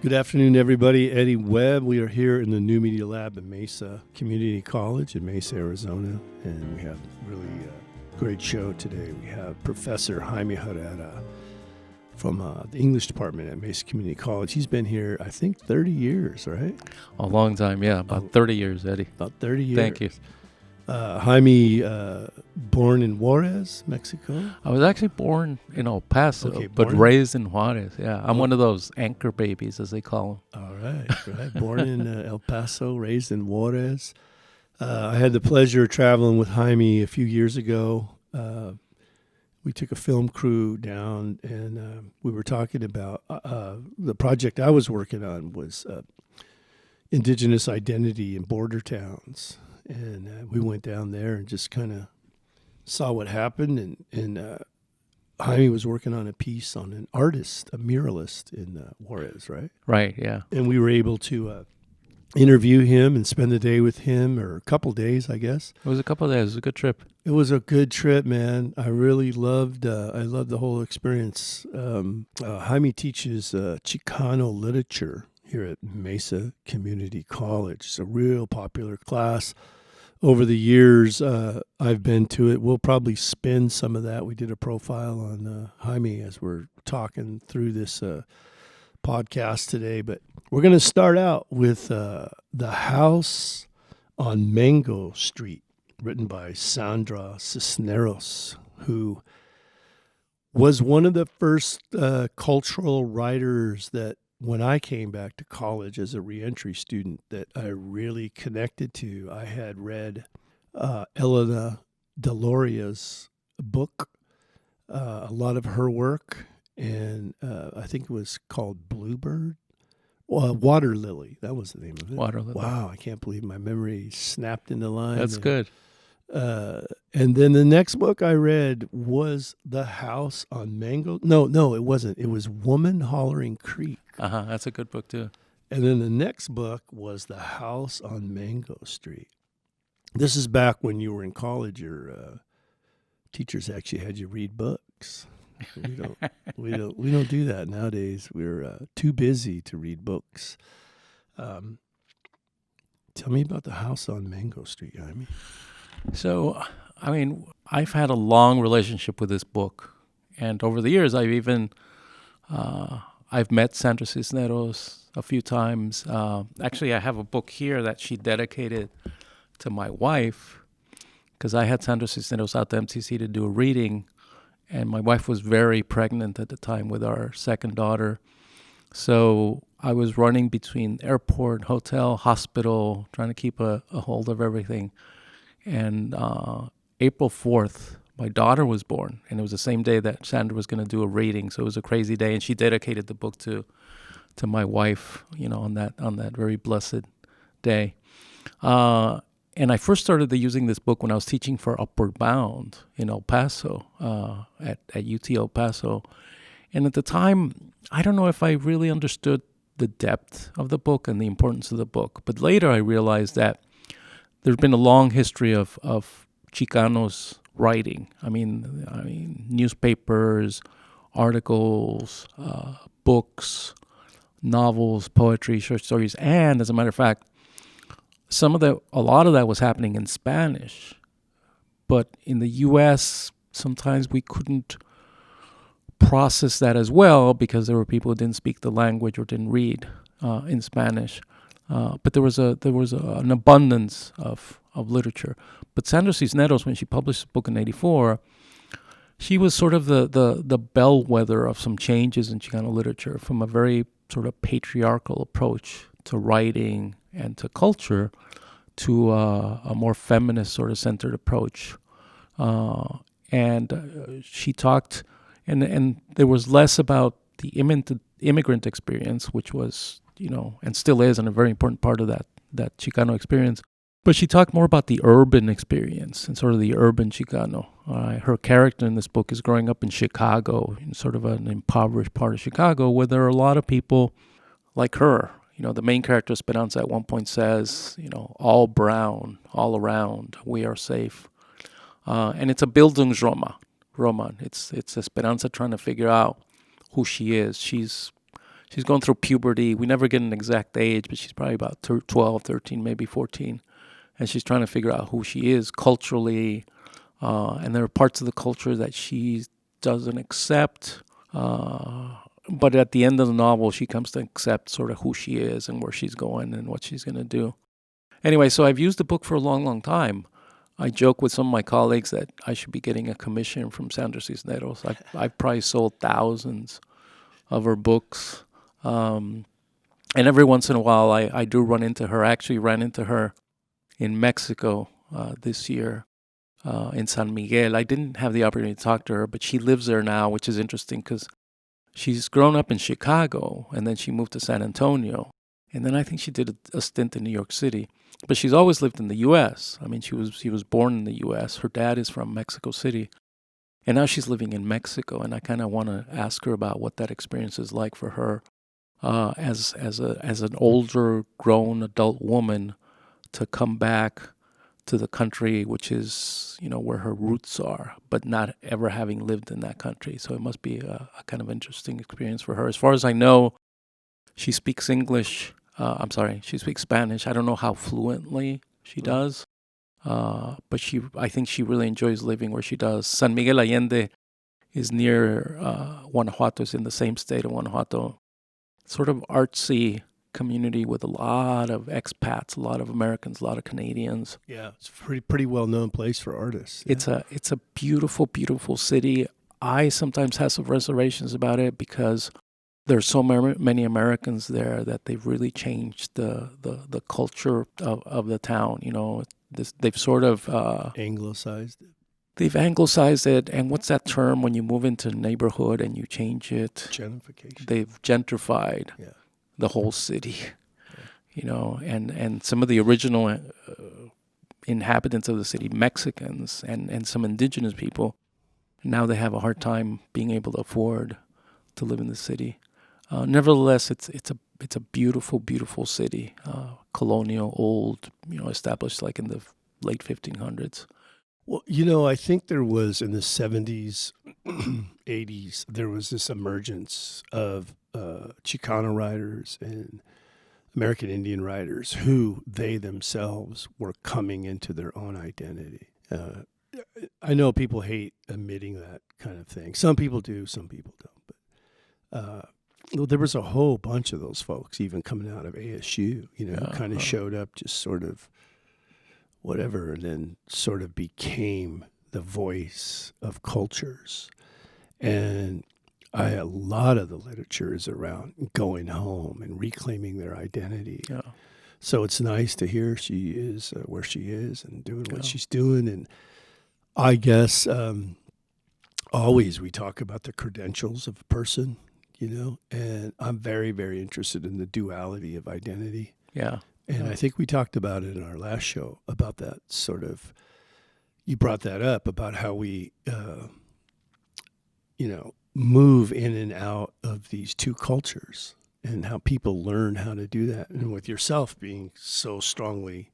Good afternoon, everybody. Eddie Webb. We are here in the New Media Lab at Mesa Community College in Mesa, Arizona, and we have really a great show today. We have Professor Jaime Herrera from the English department at Mesa Community College. He's been here, I think, 30 years, right? A long time, yeah. About 30 years, Eddie. About 30 years. Thank you. Jaime, born in Juarez, Mexico. I was actually born in El Paso, Okay, but raised in Juarez. Yeah, I'm one of those anchor babies, as they call them. All right. Born in El Paso, raised in Juarez. I had the pleasure of traveling with Jaime a few years ago. We took a film crew down, and we were talking about the project I was working on was indigenous identity in border towns. And we went down there and just kind of saw what happened. And Jaime was working on a piece on an artist, a muralist in Juarez, right? Right, yeah. And we were able to interview him and spend the day with him, or a couple days, I guess. It was a couple of days. It was a good trip. It was a good trip, man. I really loved the whole experience. Jaime teaches Chicano literature here at Mesa Community College. It's a real popular class. Over the years, I've been to it. We'll probably spin some of that. We did a profile on Jaime as we're talking through this podcast today. But we're going to start out with The House on Mango Street, written by Sandra Cisneros, who was one of the first cultural writers that when I came back to college as a reentry student that I really connected to. I had read Elena Deloria's book, a lot of her work, and I think it was called Bluebird. Water Lily, that was the name of it. Water Lily. Wow, I can't believe my memory snapped into line. That's good. And then the next book I read was The House on Mango. No, it wasn't. It was Woman Hollering Creek. That's a good book, too. And then the next book was The House on Mango Street. This is back when you were in college. Your teachers actually had you read books. We don't do that nowadays. We're too busy to read books. Tell me about The House on Mango Street, Jaime. So, I mean, I've had a long relationship with this book. And over the years, I've met Sandra Cisneros a few times. Actually, I have a book here that she dedicated to my wife because I had Sandra Cisneros out to MTC to do a reading. And my wife was very pregnant at the time with our second daughter. So I was running between airport, hotel, hospital, trying to keep a hold of everything. And April 4th, my daughter was born, and it was the same day that Sandra was going to do a reading. So it was a crazy day, and she dedicated the book to my wife, on that very blessed day. And I first started using this book when I was teaching for Upward Bound in El Paso, at UT El Paso. And at the time, I don't know if I really understood the depth of the book and the importance of the book. But later I realized that there's been a long history of Chicanos writing. I mean, newspapers, articles, books, novels, poetry, short stories, and as a matter of fact, a lot of that was happening in Spanish. But in the U.S., sometimes we couldn't process that as well because there were people who didn't speak the language or didn't read in Spanish. But there was an abundance of literature. But Sandra Cisneros, when she published this book in '84, she was sort of the bellwether of some changes in Chicano literature from a very sort of patriarchal approach to writing and to culture to a more feminist sort of centered approach. And she talked, and there was less about the immigrant experience, which was, and still is, and a very important part of that Chicano experience. But she talked more about the urban experience and sort of the urban Chicano. Her character in this book is growing up in Chicago, in sort of an impoverished part of Chicago, where there are a lot of people like her. The main character, Esperanza, at one point says, all brown, all around, we are safe. And it's a Bildungsroman. It's Esperanza trying to figure out who she is. She's she's going through puberty. We never get an exact age, but she's probably about 12, 13, maybe 14. And she's trying to figure out who she is culturally. And there are parts of the culture that she doesn't accept. But at the end of the novel, she comes to accept sort of who she is and where she's going and what she's going to do. Anyway, so I've used the book for a long, long time. I joke with some of my colleagues that I should be getting a commission from Sandra Cisneros. I've probably sold thousands of her books. And every once in a while, I do run into her. I actually ran into her in Mexico this year in San Miguel. I didn't have the opportunity to talk to her, but she lives there now, which is interesting because she's grown up in Chicago, and then she moved to San Antonio. And then I think she did a stint in New York City. But she's always lived in the U.S. I mean, she was born in the U.S. Her dad is from Mexico City. And now she's living in Mexico. And I kind of want to ask her about what that experience is like for her as an older, grown adult woman to come back to the country, which is, where her roots are, but not ever having lived in that country. So it must be a kind of interesting experience for her. As far as I know, she speaks English. She speaks Spanish. I don't know how fluently she does, but I think she really enjoys living where she does. San Miguel Allende is near Guanajuato. It's in the same state of Guanajuato. Sort of artsy community with a lot of expats, a lot of Americans, a lot of Canadians. Yeah, it's a pretty well-known place for artists. Yeah. It's a beautiful, beautiful city. I sometimes have some reservations about it because there's so many Americans there that they've really changed the culture of the town. They've sort of anglicized it. They've anglicized it, and what's that term when you move into a neighborhood and you change it? Gentrification. They've gentrified the whole city, and some of the original inhabitants of the city, Mexicans and some indigenous people, now they have a hard time being able to afford to live in the city. Nevertheless, it's a beautiful, beautiful city, colonial, old, established like in the late 1500s. Well, I think there was in the 70s, 80s, there was this emergence of Chicano writers and American Indian writers who they themselves were coming into their own identity. I know people hate admitting that kind of thing. Some people do, some people don't. But there was a whole bunch of those folks even coming out of ASU, who kind of showed up just sort of whatever, and then sort of became the voice of cultures. And a lot of the literature is around going home and reclaiming their identity. Yeah. So it's nice to hear she is where she is and doing what she's doing. And I guess always we talk about the credentials of a person, and I'm very, very interested in the duality of identity. Yeah. And I think we talked about it in our last show about that sort of, you brought that up about how we, move in and out of these two cultures and how people learn how to do that. And with yourself being so strongly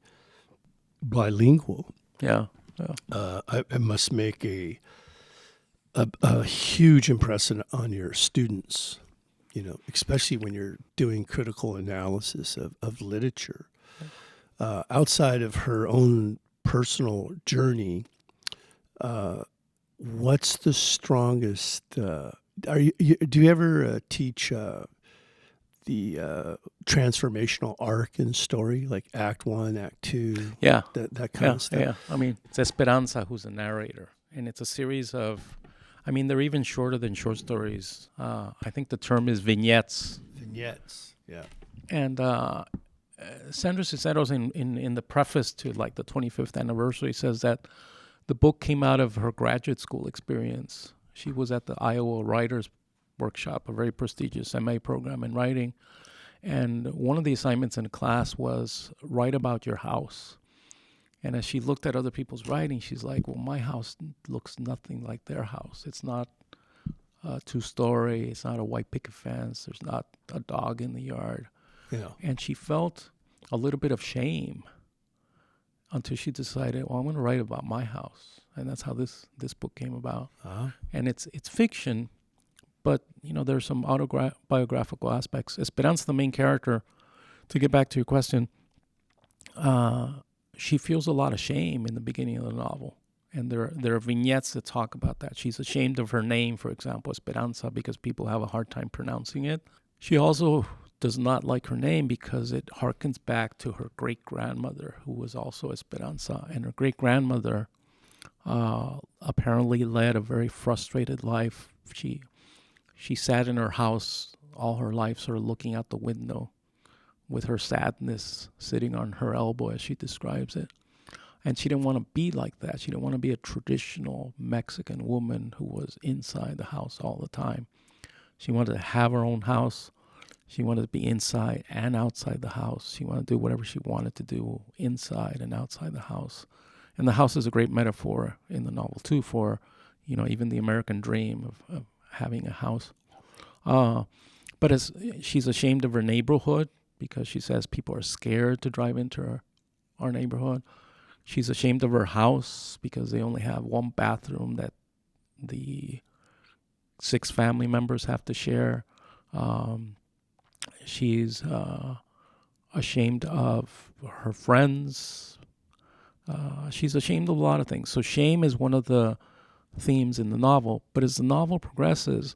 bilingual, it must make a huge impression on your students. Especially when you're doing critical analysis of literature. Outside of her own personal journey, what's the strongest? Do you ever teach the transformational arc in story, like Act 1, Act 2? Yeah. That kind of stuff? Yeah. I mean, it's Esperanza who's the narrator, and it's a series of... they're even shorter than short stories. I think the term is vignettes. Vignettes, yeah. And Sandra Cisneros, in the preface to like the 25th anniversary, says that the book came out of her graduate school experience. She was at the Iowa Writers Workshop, a very prestigious MA program in writing. And one of the assignments in the class was write about your house. And as she looked at other people's writing, she's like, well, my house looks nothing like their house. It's not a two-story. It's not a white picket fence. There's not a dog in the yard. Yeah. And she felt a little bit of shame until she decided, well, I'm going to write about my house. And that's how this book came about. Uh-huh. And it's fiction, but there's some autobiographical aspects. Esperanza, the main character, to get back to your question, she feels a lot of shame in the beginning of the novel. And there are vignettes that talk about that. She's ashamed of her name, for example, Esperanza, because people have a hard time pronouncing it. She also does not like her name because it harkens back to her great-grandmother, who was also Esperanza. And her great-grandmother apparently led a very frustrated life. She sat in her house all her life, sort of looking out the window with her sadness sitting on her elbow, as she describes it. And she didn't want to be like that. She didn't want to be a traditional Mexican woman who was inside the house all the time. She wanted to have her own house. She wanted to be inside and outside the house. She wanted to do whatever she wanted to do inside and outside the house. And the house is a great metaphor in the novel, too, for, even the American dream of having a house. But as she's ashamed of her neighborhood because she says people are scared to drive into our neighborhood. She's ashamed of her house because they only have one bathroom that the 6 family members have to share. She's ashamed of her friends. She's ashamed of a lot of things. So shame is one of the themes in the novel. But as the novel progresses,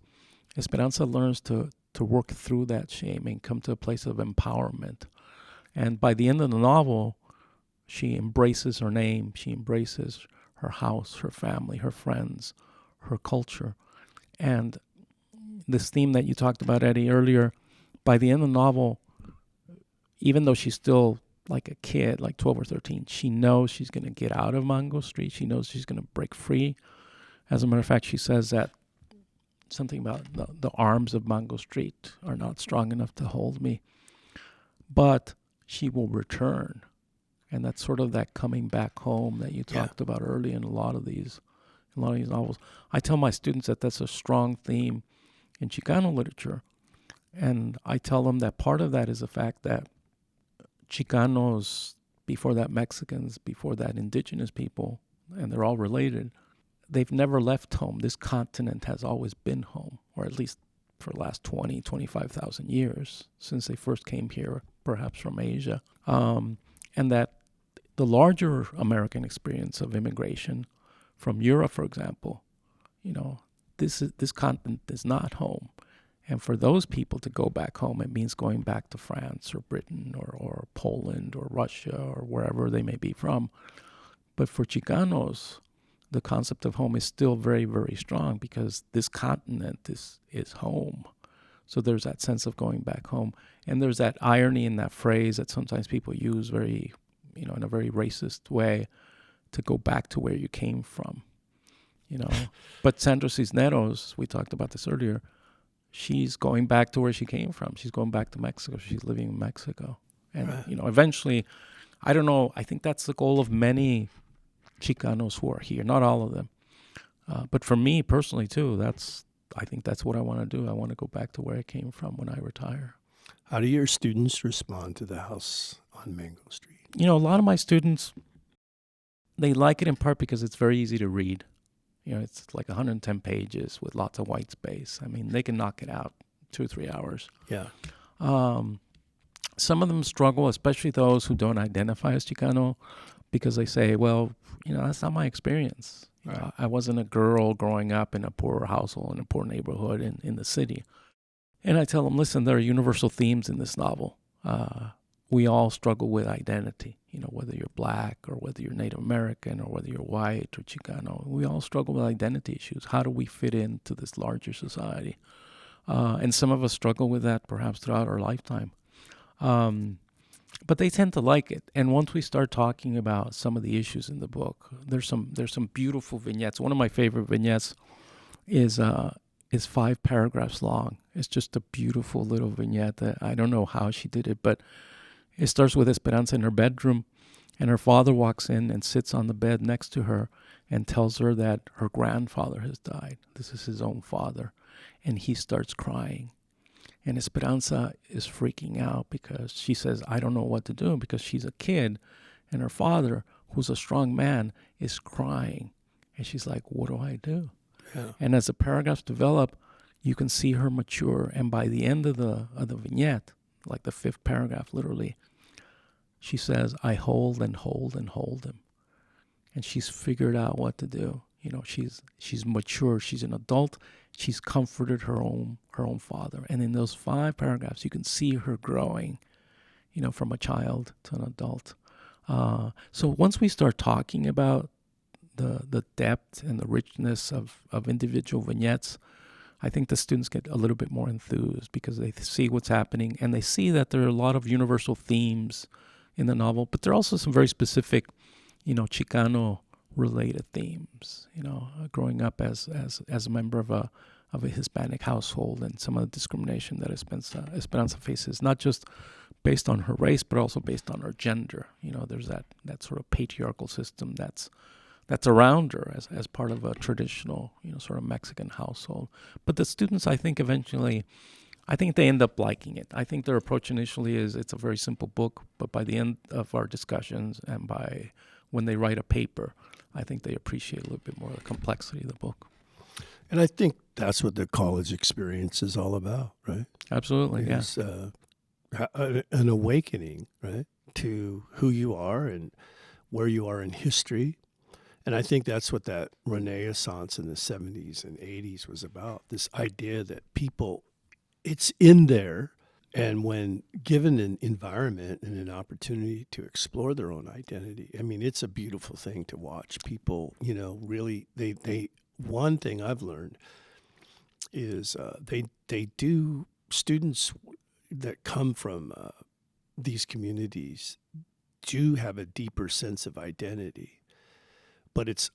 Esperanza learns to work through that shame and come to a place of empowerment. And by the end of the novel, she embraces her name. She embraces her house, her family, her friends, her culture. And this theme that you talked about, Eddie, earlier, by the end of the novel, even though she's still like a kid, like 12 or 13, she knows she's going to get out of Mango Street. She knows she's going to break free. As a matter of fact, she says that something about the arms of Mango Street are not strong enough to hold me. But she will return. And that's sort of that coming back home that you talked about early in a lot of these novels. I tell my students that that's a strong theme in Chicano literature. And I tell them that part of that is the fact that Chicanos, before that Mexicans, before that indigenous people, and they're all related, they've never left home. This continent has always been home, or at least for the last 20, 25,000 years since they first came here, perhaps from Asia. And that the larger American experience of immigration from Europe, for example, this continent is not home. And for those people to go back home, it means going back to France or Britain or Poland or Russia or wherever they may be from. But for Chicanos, the concept of home is still very, very strong because this continent is home. So there's that sense of going back home. And there's that irony in that phrase that sometimes people use very, in a very racist way, to go back to where you came from. But Sandra Cisneros, we talked about this earlier, she's going back to where she came from. She's going back to Mexico. She's living in Mexico. And, eventually, I don't know, I think that's the goal of many Chicanos who are here, not all of them. But for me personally, too, I think that's what I want to do. I want to go back to where I came from when I retire. How do your students respond to the house on Mango Street? A lot of my students, they like it in part because it's very easy to read. It's like 110 pages with lots of white space. I mean, they can knock it out 2 or 3 hours. Yeah. Some of them struggle, especially those who don't identify as Chicano, because they say, well, that's not my experience. Right. I wasn't a girl growing up in a poor household, in a poor neighborhood in the city. And I tell them, listen, there are universal themes in this novel. We all struggle with identity, whether you're black or whether you're Native American or whether you're white or Chicano. We all struggle with identity issues. How do we fit into this larger society? And some of us struggle with that perhaps throughout our lifetime. But they tend to like it. And once we start talking about some of the issues in the book, there's some beautiful vignettes. One of my favorite vignettes is 5 paragraphs long. It's just a beautiful little vignette that I don't know how she did it, but it starts with Esperanza in her bedroom, and her father walks in and sits on the bed next to her and tells her that her grandfather has died. This is his own father. And he starts crying. And Esperanza is freaking out because she says, I don't know what to do, because she's a kid, and her father, who's a strong man, is crying. And she's like, what do I do? Yeah. And as the paragraphs develop, you can see her mature. And by the end of the vignette, like the fifth paragraph, literally, she says, I hold and hold and hold him. And she's figured out what to do. She's mature. She's an adult. She's comforted her own father. And in those 5 paragraphs, you can see her growing, from a child to an adult. So once we start talking about the depth and the richness of individual vignettes, I think the students get a little bit more enthused because they see what's happening and they see that there are a lot of universal themes in the novel, but there are also some very specific, Chicano-related themes. Growing up as a member of a Hispanic household and some of the discrimination that Esperanza faces, not just based on her race, but also based on her gender. There's that sort of patriarchal system that's around her as part of a traditional, sort of Mexican household. But the students, I think, eventually, they end up liking it. I think their approach initially is it's a very simple book, but by the end of our discussions and by when they write a paper, I think they appreciate a little bit more of the complexity of the book. And I think that's what the college experience is all about, right? Absolutely, It's an awakening, right, to who you are and where you are in history. And I think that's what that Renaissance in the 70s and 80s was about, this idea that people, it's in there, and when given an environment and an opportunity to explore their own identity, I mean, it's a beautiful thing to watch people, really, they one thing I've learned is they do, students that come from these communities do have a deeper sense of identity. But it's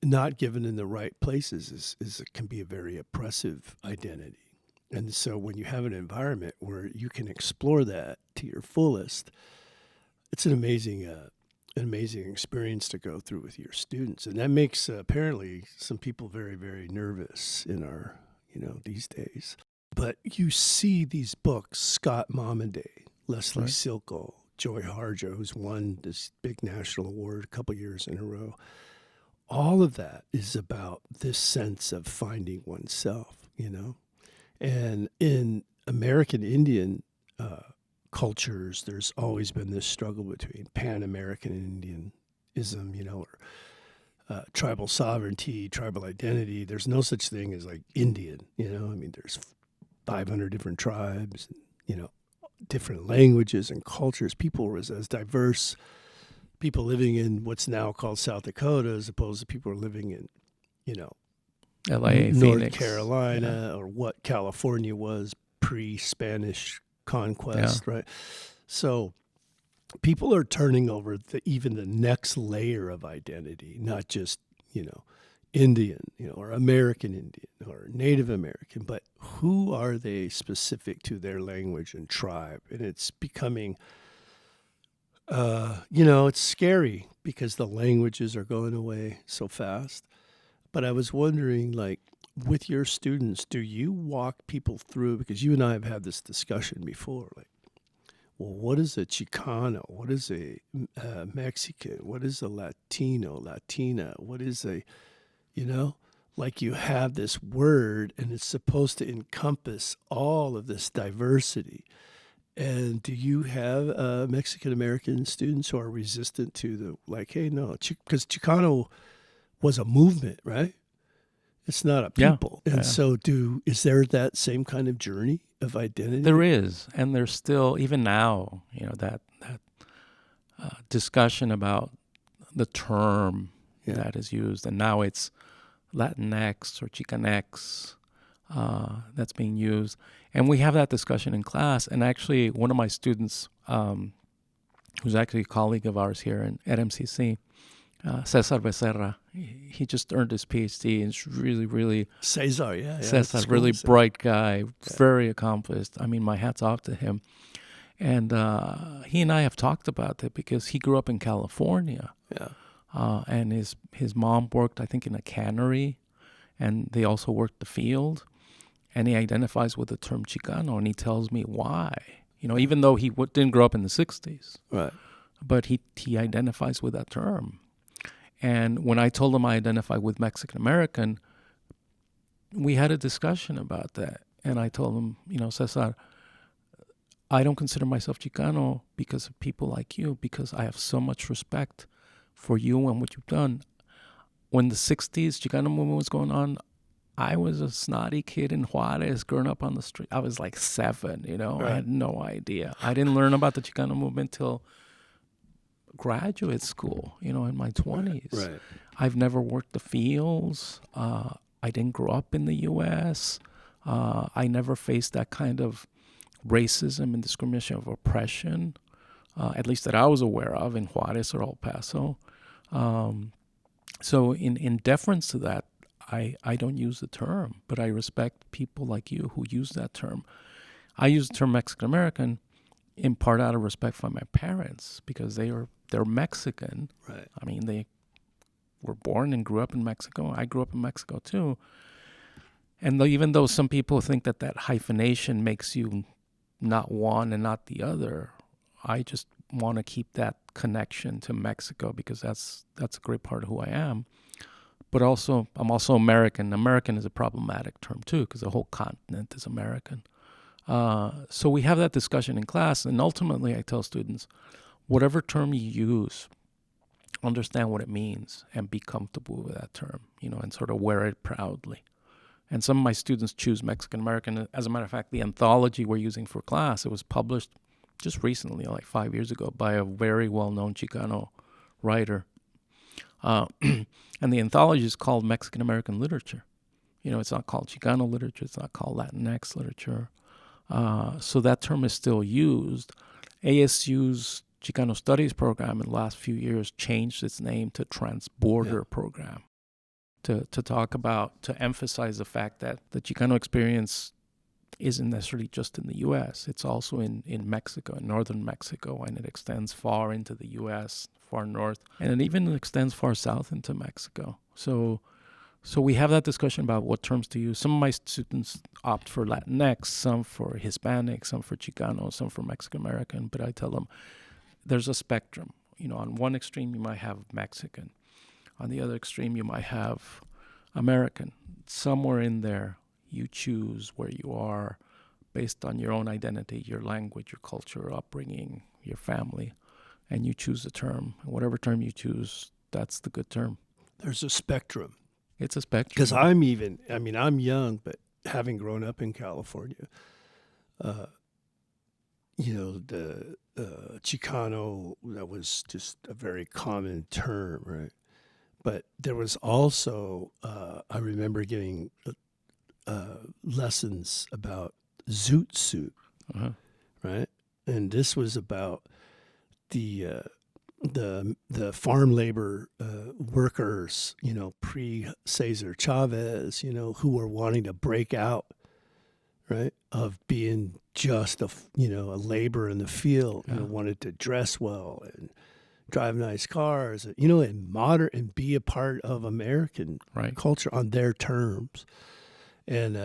not given in the right places it can be a very oppressive identity. And so when you have an environment where you can explore that to your fullest, it's an amazing experience to go through with your students. And that makes apparently some people very, very nervous in our, these days. But you see these books, Scott Momaday, Leslie Silko, Joy Harjo, who's won this big national award a couple years in a row. All of that is about this sense of finding oneself, And in American Indian cultures, there's always been this struggle between Pan-American Indianism, or tribal sovereignty, tribal identity. There's no such thing as like Indian, there's 500 different tribes, different languages and cultures. People were as diverse. People living in what's now called South Dakota as opposed to people who are living in, LA, North Phoenix, Carolina, or what California was pre-Spanish conquest, right? So people are turning over even the next layer of identity, not just, Indian, or American Indian or Native American, but who are they specific to their language and tribe? And it's becoming, it's scary because the languages are going away so fast. But I was wondering, like, with your students, do you walk people through, because you and I have had this discussion before, like, well, what is a Chicano? What is a Mexican? What is a Latino, Latina? What is a, like you have this word and it's supposed to encompass all of this diversity. And do you have Mexican-American students who are resistant to the, like, hey, no, because Chicano was a movement, right? It's not a people. And so is there that same kind of journey of identity? There is. And there's still, even now, that discussion about the term that is used. And now it's Latinx or Chicanx that's being used. And we have that discussion in class. And actually, one of my students, who's actually a colleague of ours here at MCC, Cesar Becerra, he just earned his PhD and is really, really... Cesar, Cesar, really bright guy, very accomplished. I mean, my hat's off to him. And he and I have talked about it because he grew up in California. Yeah. And his mom worked, I think, in a cannery, and they also worked the field. And he identifies with the term Chicano, and he tells me why. Even though he didn't grow up in the 60s. Right. But he identifies with that term. And when I told him I identify with Mexican American, we had a discussion about that. And I told him, Cesar, I don't consider myself Chicano because of people like you, because I have so much respect for you and what you've done. When the 60s Chicano movement was going on, I was a snotty kid in Juarez growing up on the street. I was like 7, Right. I had no idea. I didn't learn about the Chicano movement till graduate school, in my 20s. Right. I've never worked the fields. I didn't grow up in the U.S. I never faced that kind of racism and discrimination of oppression, at least that I was aware of in Juarez or El Paso. So in deference to that, I don't use the term, but I respect people like you who use that term. I use the term Mexican American in part out of respect for my parents, because they're Mexican. Right. I mean, they were born and grew up in Mexico. I grew up in Mexico too. And even though some people think that hyphenation makes you not one and not the other, I just want to keep that connection to Mexico because that's a great part of who I am. But also, I'm also American. American is a problematic term too, because the whole continent is American. So we have that discussion in class, and ultimately I tell students, whatever term you use, understand what it means and be comfortable with that term, and sort of wear it proudly. And some of my students choose Mexican American. As a matter of fact, the anthology we're using for class, it was published just recently, like 5 years ago, by a very well-known Chicano writer. And the anthology is called Mexican American Literature. It's not called Chicano literature. It's not called Latinx literature. So that term is still used. ASU's Chicano Studies program in the last few years changed its name to Transborder Program to emphasize the fact that the Chicano experience isn't necessarily just in the U.S. It's also in Mexico, in northern Mexico, and it extends far into the U.S., far north, and it even extends far south into Mexico. So we have that discussion about what terms to use. Some of my students opt for Latinx, some for Hispanic, some for Chicano, some for Mexican American, but I tell them there's a spectrum. On one extreme you might have Mexican. On the other extreme you might have American. Somewhere in there you choose where you are based on your own identity, your language, your culture, upbringing, your family, and you choose the term. And whatever term you choose, that's the good term. There's a spectrum. It's a spectrum. Because I'm young, but having grown up in California, the Chicano, that was just a very common term, right? But there was also, I remember getting lessons about zoot suit, right? And this was about the farm labor workers, pre-Cesar Chavez, who were wanting to break out, right, of being just a labor in the field, wanted to dress well and drive nice cars, and be a part of American culture on their terms. And,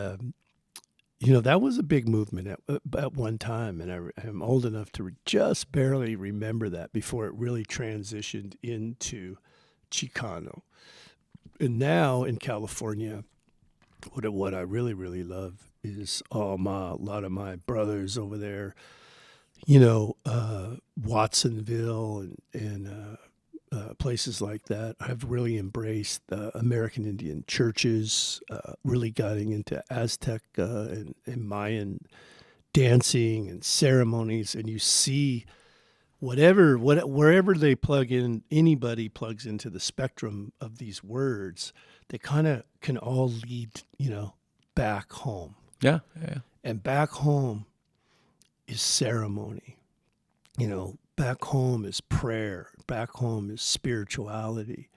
that was a big movement at one time. And I'm old enough to just barely remember that before it really transitioned into Chicano. And now in California, what I really, really love is a lot of my brothers over there, Watsonville and places like that have really embraced American Indian churches, really getting into Aztec and Mayan dancing and ceremonies. And you see wherever they plug in, anybody plugs into the spectrum of these words, they kind of can all lead, back home. Yeah. And back home is ceremony. Back home is prayer. Back home is spirituality.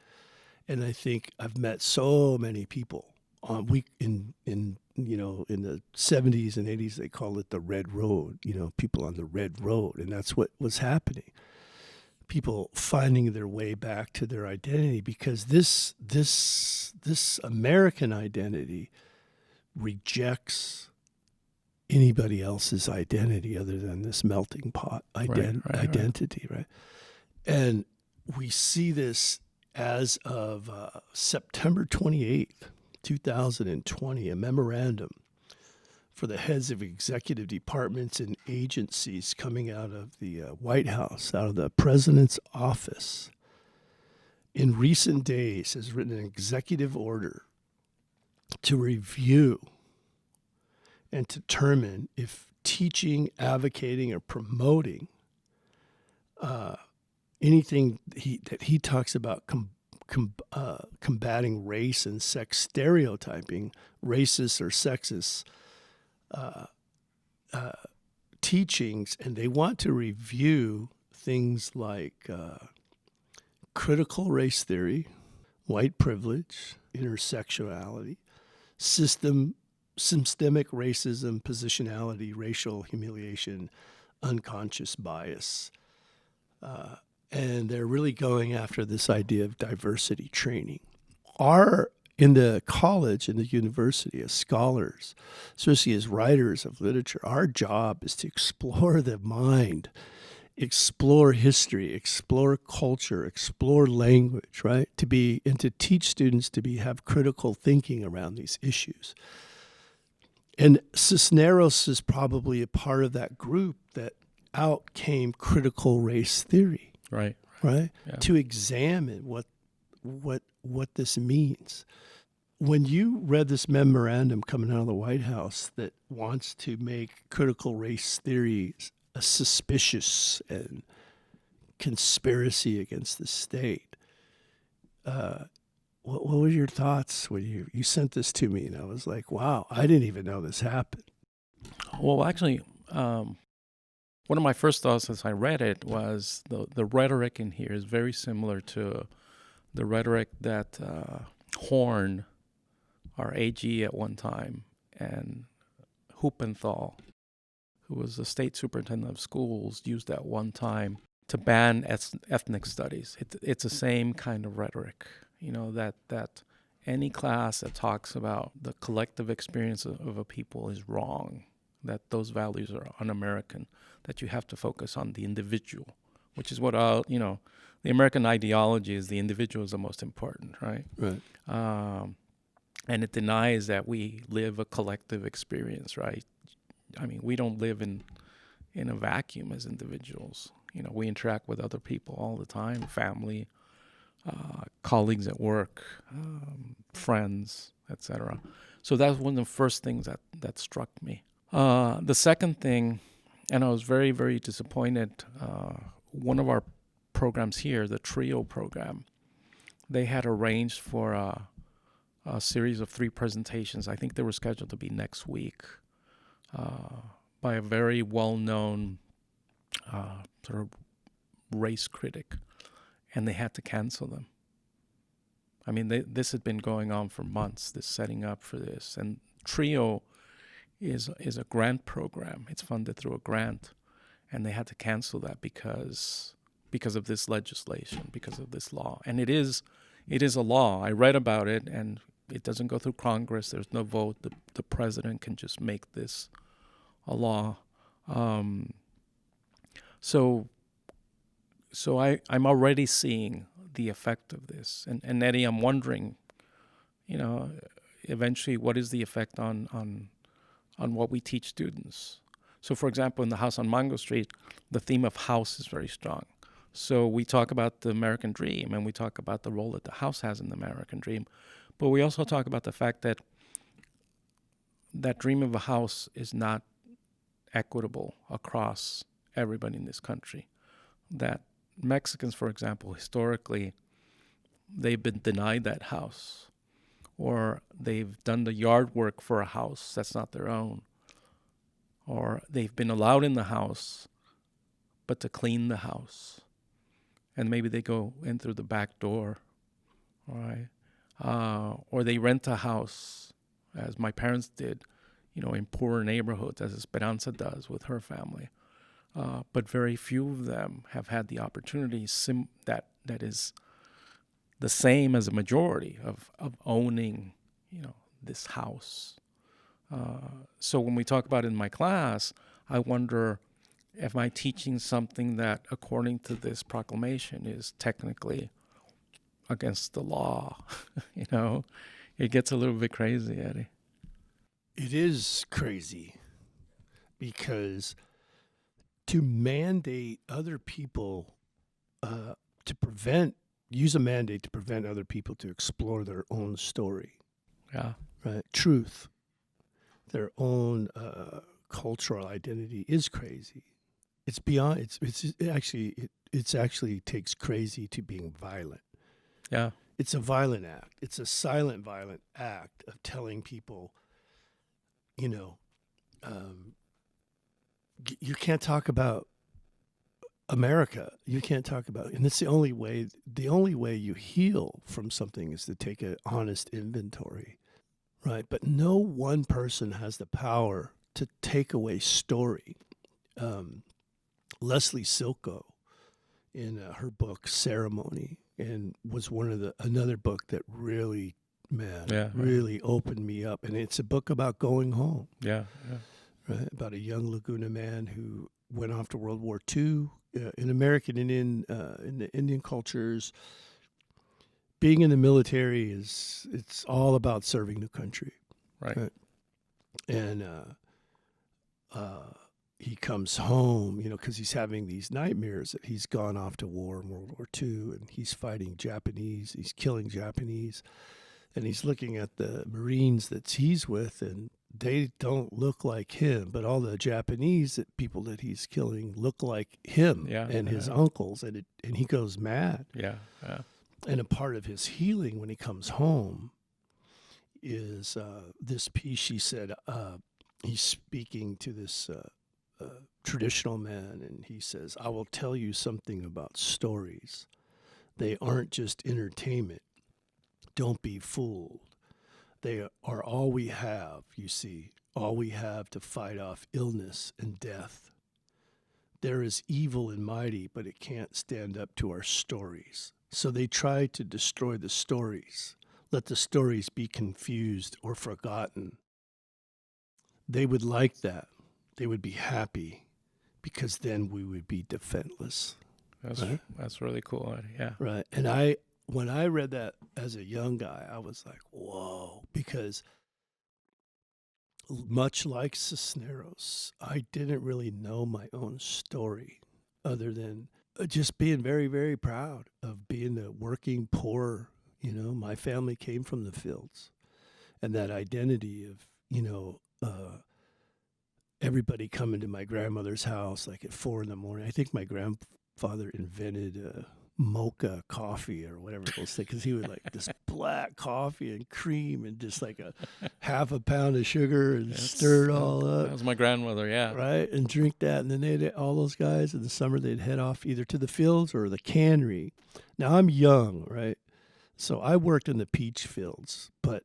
And I think I've met so many people in the 70s and 80s, they call it the Red Road, people on the Red Road. And that's what was happening. People finding their way back to their identity, because this American identity rejects anybody else's identity other than this melting pot identity, right? And we see this as of September 28th. 2020, a memorandum for the heads of executive departments and agencies coming out of the White House, out of the president's office, in recent days has written an executive order to review and determine if teaching, advocating, or promoting anything that he talks about combating race and sex stereotyping, racist or sexist teachings, and they want to review things like critical race theory, white privilege, intersectionality, systemic racism, positionality, racial humiliation, unconscious bias. And they're really going after this idea of diversity training. In the college and the university, as scholars, especially as writers of literature, our job is to explore the mind, explore history, explore culture, explore language, right? And to teach students to have critical thinking around these issues. And Cisneros is probably a part of that group that out came critical race theory. Right. Yeah. To examine what this means. When you read this memorandum coming out of the White House that wants to make critical race theory a suspicious and conspiracy against the state, what were your thoughts when you sent this to me? And I was like, wow, I didn't even know this happened. Well, actually, one of my first thoughts as I read it was the rhetoric in here is very similar to the rhetoric that Horn, our AG at one time, and Huppenthal, who was the state superintendent of schools, used at one time to ban ethnic studies. It's the same kind of rhetoric, that any class that talks about the collective experience of a people is wrong, that those values are un-American, that you have to focus on the individual, which is what, the American ideology is the individual is the most important, right? Right. And it denies that we live a collective experience, right? I mean, we don't live in a vacuum as individuals. We interact with other people all the time, family, colleagues at work, friends, etc. So that's one of the first things that struck me. The second thing, and I was very, very disappointed, one of our programs here, the TRIO program, they had arranged for a series of 3 presentations. I think they were scheduled to be next week by a very well-known sort of race critic, and they had to cancel them. I mean, this had been going on for months, this setting up for this. And TRIO is a grant program. It's funded through a grant, and they had to cancel that because of this legislation, because of this law. And it is a law. I read about it, and it doesn't go through Congress. There's no vote. The president can just make this a law. So I'm already seeing the effect of this. And Eddie, I'm wondering, eventually what is the effect on what we teach students? So, for example, in the house on Mango Street, the theme of house is very strong. So we talk about the American dream, and we talk about the role that the house has in the American dream. But we also talk about the fact that that dream of a house is not equitable across everybody in this country. That Mexicans, for example, historically, they've been denied that house, or they've done the yard work for a house that's not their own, or they've been allowed in the house, but to clean the house. And maybe they go in through the back door, all right? Or they rent a house, as my parents did, in poorer neighborhoods, as Esperanza does with her family. But very few of them have had the opportunity that is the same as a majority of owning, this house. So when we talk about it in my class, I wonder, am I teaching something that, according to this proclamation, is technically against the law? It gets a little bit crazy, Eddie. It is crazy because to mandate other people use a mandate to prevent other people to explore their own story, Yeah. right? Truth, their own cultural identity is crazy. It's beyond. It's actually takes crazy to being violent. Yeah. It's a violent act. It's a silent, violent act of telling people, you know, you can't talk about America. You can't talk about, and it's the only way. The only way you heal from something is to take an honest inventory, right? But no one person has the power to take away story. Leslie Silko, in her book Ceremony, and was another book that really, man, really opened me up. And it's a book about going home. Yeah. Right, about a young Laguna man who went off to World War II. In American Indian, in the Indian cultures, being in the military it's all about serving the country. Right. And he comes home, because he's having these nightmares that he's gone off to war in World War II, and he's fighting Japanese, he's killing Japanese, and he's looking at the Marines that he's with, and they don't look like him, but all the Japanese people that he's killing look like him and his uncles, and he goes mad. Yeah. And a part of his healing when he comes home is this piece. She said he's speaking to this traditional man, and he says, "I will tell you something about stories. They aren't just entertainment. Don't be fooled. They are all we have, you see, all we have to fight off illness and death. There is evil and mighty, but it can't stand up to our stories. So they try to destroy the stories. Let the stories be confused or forgotten. They would like that. They would be happy, because then we would be defenseless." That's really cool, Eddie. Yeah. Right. And when I read that as a young guy, I was like, whoa, because much like Cisneros, I didn't really know my own story other than just being very, very proud of being a working poor. My family came from the fields, and that identity of, everybody coming to my grandmother's house like at 4 a.m. I think my grandfather invented mocha coffee or whatever those things, because he would like this black coffee and cream and just like a half a pound of sugar and stir it all up. That was my grandmother, yeah. Right, and drink that, and then all those guys in the summer, they'd head off either to the fields or the cannery. Now I'm young, right? So I worked in the peach fields, but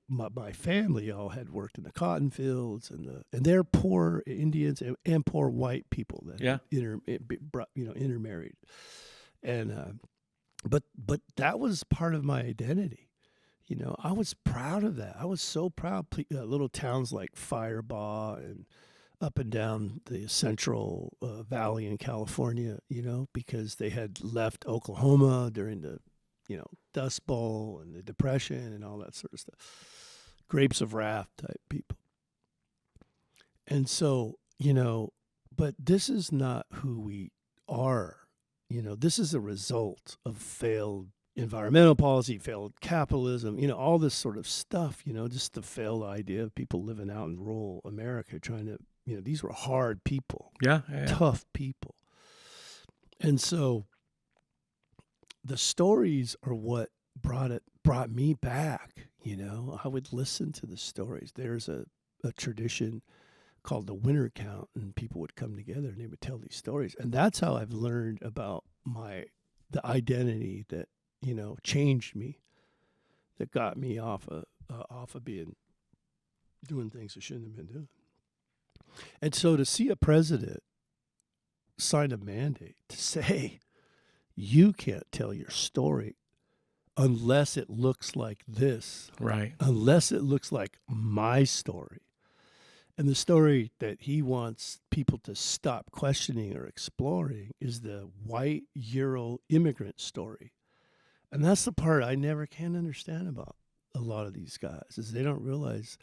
my family all had worked in the cotton fields, and they're poor Indians and poor white people that intermarried, and but that was part of my identity. I was proud of that. I was so proud. Little towns like Firebaugh and up and down the Central Valley in California, because they had left Oklahoma during the Dust Bowl and the Depression and all that sort of stuff. Grapes of wrath type people. And so, but this is not who we are. This is a result of failed environmental policy, failed capitalism, all this sort of stuff, just the failed idea of people living out in rural America trying to, these were hard people. Yeah. Tough people. And so the stories are what brought me back. I would listen to the stories. There's a tradition called the winter count, and people would come together and they would tell these stories, and that's how I've learned about the identity that changed me, that got me off of doing things I shouldn't have been doing. And so to see a president sign a mandate to say, you can't tell your story unless it looks like this. Right. Unless it looks like my story. And the story that he wants people to stop questioning or exploring is the white Euro immigrant story. And that's the part I never can understand about a lot of these guys, is they don't realize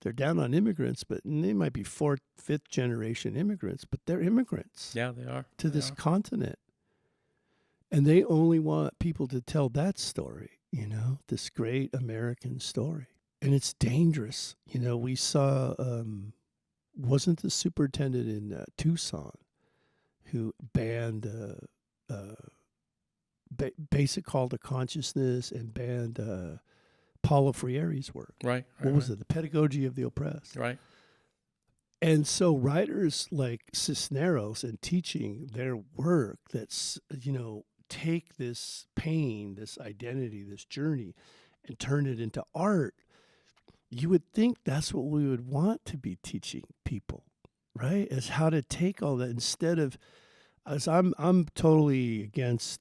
they're down on immigrants, but they might be fourth, fifth generation immigrants, but they're immigrants Yeah, they are. to They this are. continent. And they only want people to tell that story, this great American story. And it's dangerous. We saw, wasn't the superintendent in Tucson who banned basic call to consciousness and banned Paulo Freire's work. Right. What was it? The Pedagogy of the Oppressed. Right. And so writers like Cisneros and teaching their work that's, take this pain, this identity, this journey, and turn it into art. You would think that's what we would want to be teaching people, right? Is how to take all that instead of, as I'm totally against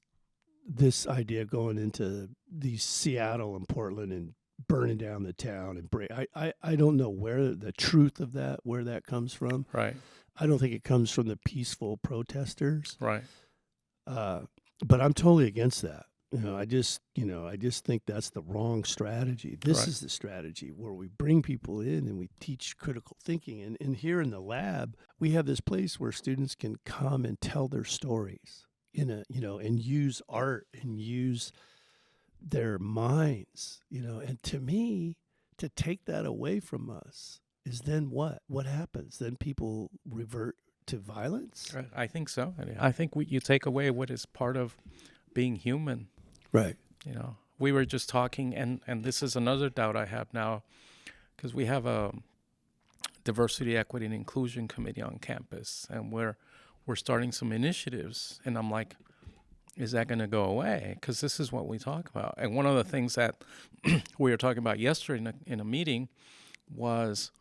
this idea of going into these Seattle and Portland and burning down the town and break. I don't know where the truth of that, where that comes from. Right. I don't think it comes from the peaceful protesters. Right. But I'm totally against that. I just think that's the wrong strategy. This Right. is the strategy where we bring people in and we teach critical thinking. And here in the lab, we have this place where students can come and tell their stories and use art and use their minds, and to me, to take that away from us is then what? What happens? Then people revert to violence? I think so. I think you take away what is part of being human. Right. We were just talking, and this is another doubt I have now, because we have a diversity, equity, and inclusion committee on campus, and we're starting some initiatives, and I'm like, is that going to go away? Because this is what we talk about. And one of the things that we were talking about yesterday in a meeting was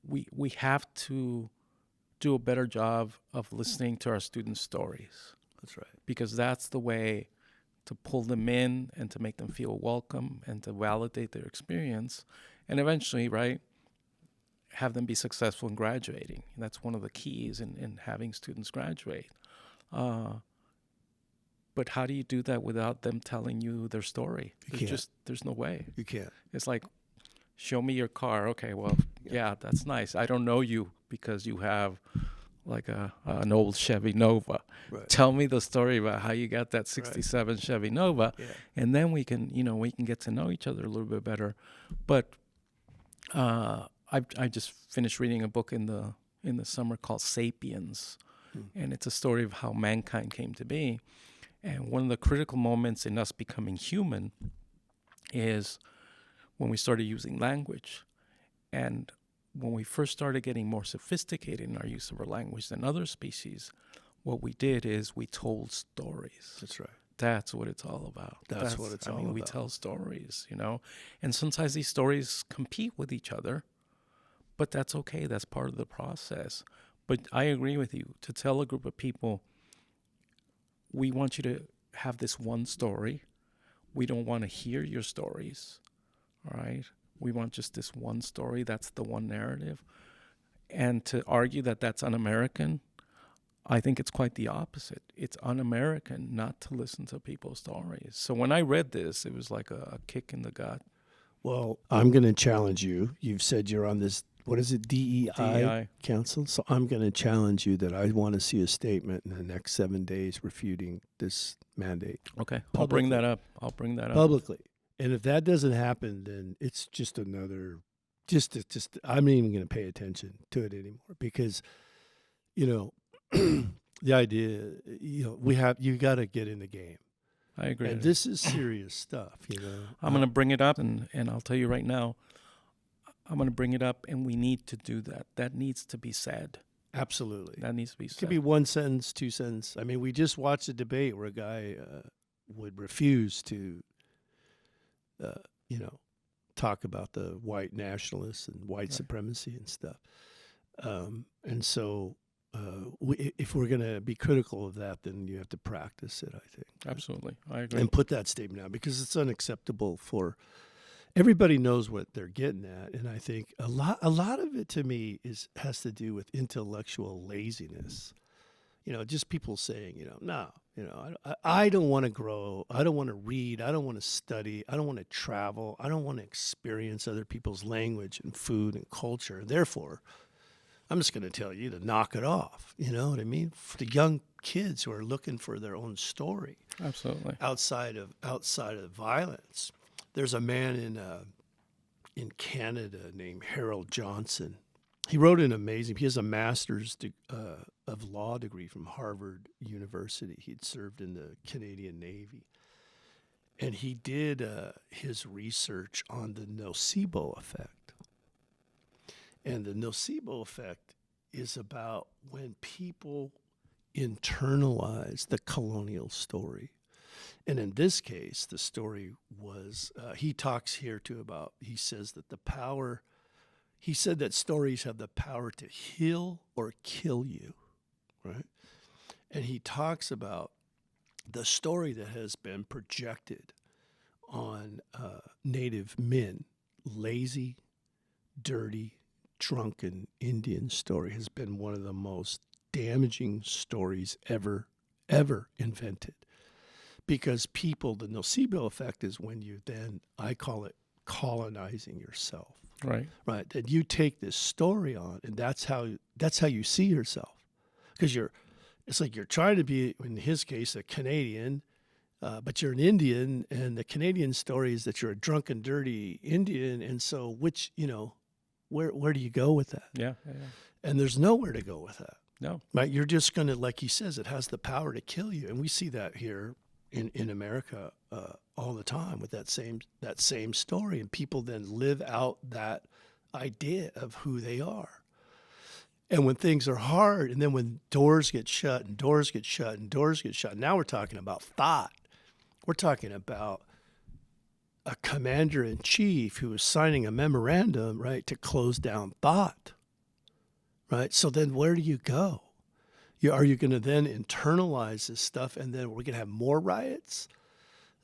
we have to do a better job of listening to our students' stories. That's right. Because that's the way to pull them in and to make them feel welcome and to validate their experience. And eventually, right, have them be successful in graduating. And that's one of the keys in having students graduate. But how do you do that without them telling you their story? There's no way. You can't. It's like, show me your car. Okay, well, yeah, that's nice. I don't know you because you have like an old Chevy Nova. Right. Tell me the story about how you got that 67 right. Chevy Nova. Yeah. And then we can get to know each other a little bit better. But I just finished reading a book in the summer called Sapiens. And it's a story of how mankind came to be. And one of the critical moments in us becoming human is when we started using language. And when we first started getting more sophisticated in our use of our language than other species, what we did is we told stories. That's right. That's what it's all about. That's what it's all about. We tell stories, And sometimes these stories compete with each other, but that's okay. That's part of the process. But I agree with you. To tell a group of people, we want you to have this one story. We don't want to hear your stories, all right? We want just this one story. That's the one narrative. And to argue that that's un-American, I think it's quite the opposite. It's un-American not to listen to people's stories. So when I read this, it was like a kick in the gut. Well, I'm going to challenge you. You've said you're on this, what is it, DEI Council? So I'm going to challenge you that I want to see a statement in the next 7 days refuting this mandate. Okay. I'll bring that up. Publicly. And if that doesn't happen, then it's just another, I'm not even going to pay attention to it anymore because, the idea, you got to get in the game. I agree. And this is serious stuff, I'm going to bring it up, and I'll tell you right now, I'm going to bring it up, and we need to do that. That needs to be said. Absolutely. That needs to be said. It could be one sentence, two sentences. I mean, we just watched a debate where a guy would refuse to, talk about the white nationalists and white supremacy and stuff. And so if we're going to be critical of that, then you have to practice it, I think. Absolutely. I agree. And put that statement out because it's unacceptable for everybody knows what they're getting at. And I think a lot of it to me has to do with intellectual laziness. Just people saying, no, I don't want to grow. I don't want to read. I don't want to study. I don't want to travel. I don't want to experience other people's language and food and culture. Therefore, I'm just going to tell you to knock it off. You know what I mean? For the young kids who are looking for their own story, Absolutely. outside of violence. There's a man in Canada named Harold Johnson. He wrote an amazing. He has a master's of law degree from Harvard University. He'd served in the Canadian Navy, and he did his research on the nocebo effect. And the nocebo effect is about when people internalize the colonial story. And in this case, the story was, he talks here too about, he says that he said that stories have the power to heal or kill you, right? And he talks about the story that has been projected on Native men, lazy, dirty, drunken Indian story has been one of the most damaging stories ever invented. Because people, the nocebo effect is when you then, I call it colonizing yourself. Right. Right. That you take this story on, and that's how you see yourself. Because it's like you're trying to be, in his case, a Canadian, but you're an Indian, and the Canadian story is that you're a drunken, dirty Indian, and so where do you go with that? Yeah. And there's nowhere to go with that. No. Right. You're just gonna, like he says, it has the power to kill you, and we see that here in America all the time with that same story, and people then live out that idea of who they are. And when things are hard, and then when doors get shut and doors get shut and doors get shut, now we're talking about thought. We're talking about a commander-in-chief who is signing a memorandum, right, to close down thought, right? So then where do you go? Are you going to then internalize this stuff, and then we're going to have more riots?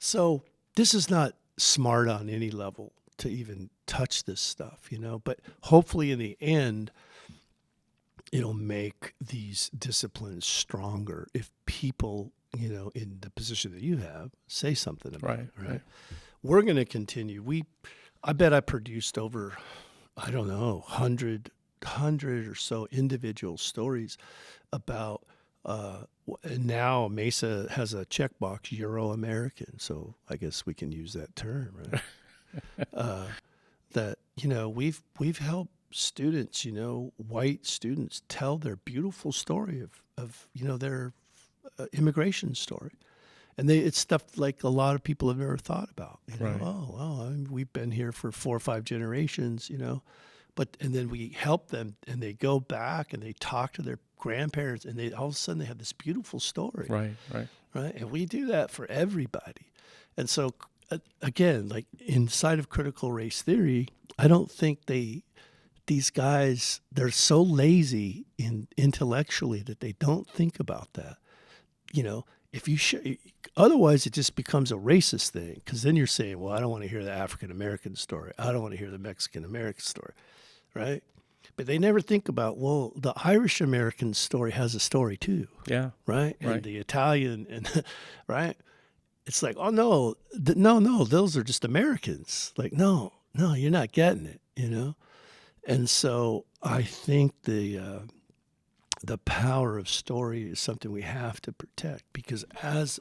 So this is not smart on any level to even touch this stuff, but hopefully in the end, it'll make these disciplines stronger if people, in the position that you have, say something about it, right? We're going to continue. I bet I produced over, I don't know, 100 or so individual stories about, and now Mesa has a checkbox, Euro-American, so I guess we can use that term, right? That, we've helped students, white students, tell their beautiful story of their immigration story. And it's stuff like a lot of people have never thought about. Right. We've been here for 4 or 5 generations, and then we help them, and they go back and they talk to their grandparents, and all of a sudden they have this beautiful story. Right. And we do that for everybody. And so, again, like inside of critical race theory, I don't think these guys, they're so lazy intellectually that they don't think about that. If you otherwise it just becomes a racist thing, because then you're saying, well, I don't want to hear the African American story. I don't want to hear the Mexican American story, right? But they never think about, well, the Irish American story has a story too. Yeah. Right? And the Italian, and right? It's like, oh, no, those are just Americans. Like, no, you're not getting it, And so I think the power of story is something we have to protect, because as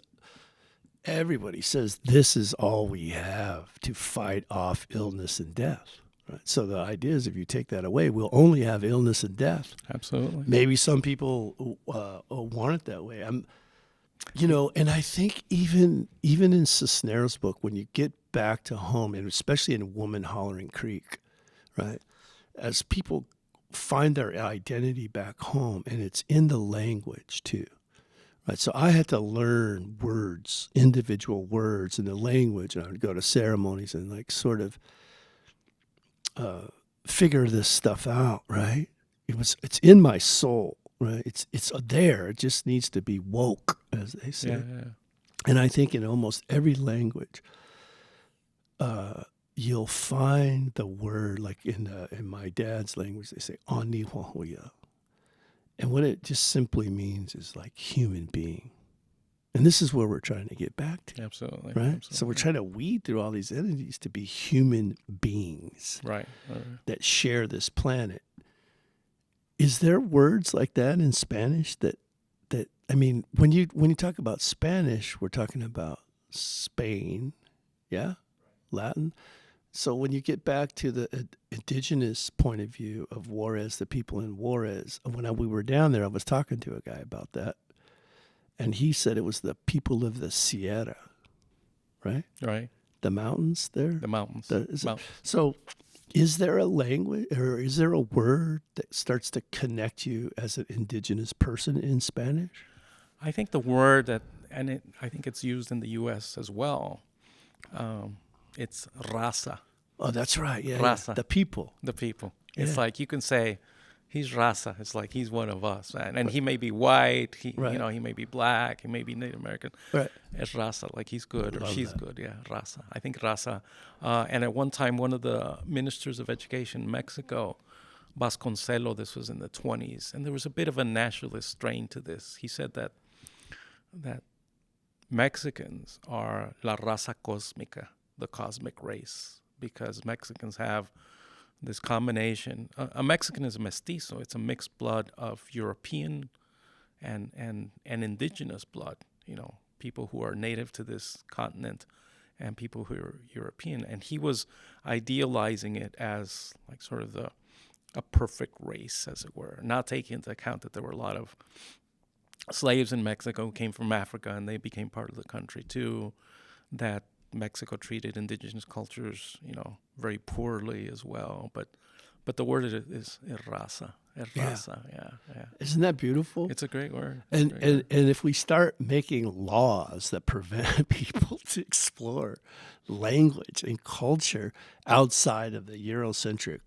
everybody says, this is all we have to fight off illness and death. Right? So the idea is, if you take that away, we'll only have illness and death. Absolutely. Maybe some people want it that way. And I think even in Cisneros' book, when you get back to home, and especially in Woman Hollering Creek, right, as people find their identity back home, and it's in the language too, right? So I had to learn words, individual words in the language, and I would go to ceremonies and like sort of figure this stuff out, right? It's in my soul, right? It's there. It just needs to be woke, as they say. Yeah. And I think in almost every language, you'll find the word, like in my dad's language, they say "aniwahoya," and what it just simply means is like human being, And this is where we're trying to get back to, Absolutely. right? Absolutely. So we're trying to weed through all these entities to be human beings Right. that share this planet. Is there words like that in Spanish that I mean, when you talk about Spanish, we're talking about Spain, yeah, Latin. So when you get back to the indigenous point of view of Juarez, the people in Juarez, when we were down there, I was talking to a guy about that, and he said it was the people of the Sierra, right? Right. The mountains there. The mountains. So, is there a language or is there a word that starts to connect you as an indigenous person in Spanish? I think the word I think it's used in the U.S. as well. It's raza. Oh, that's right. Yeah, Raza. yeah. The people. The people. Yeah. It's like you can say, he's raza. It's like he's one of us, man. And he may be white. He may be black. He may be Native American. Right. It's raza, like he's good or she's that. good. Yeah, raza. I think raza. And at one time, one of the ministers of education in Mexico, Vasconcelos, this was in the 1920s, and there was a bit of a nationalist strain to this. He said that Mexicans are la raza cósmica, the cosmic race, because Mexicans have this combination. A Mexican is a mestizo. It's a mixed blood of European and indigenous blood, people who are native to this continent and people who are European. And he was idealizing it as like sort of a perfect race, as it were, not taking into account that there were a lot of slaves in Mexico who came from Africa and they became part of the country too, that Mexico treated indigenous cultures, very poorly as well. But the word is raza. Raza. Yeah. Isn't that beautiful? It's a great word. And if we start making laws that prevent people to explore language and culture outside of the Eurocentric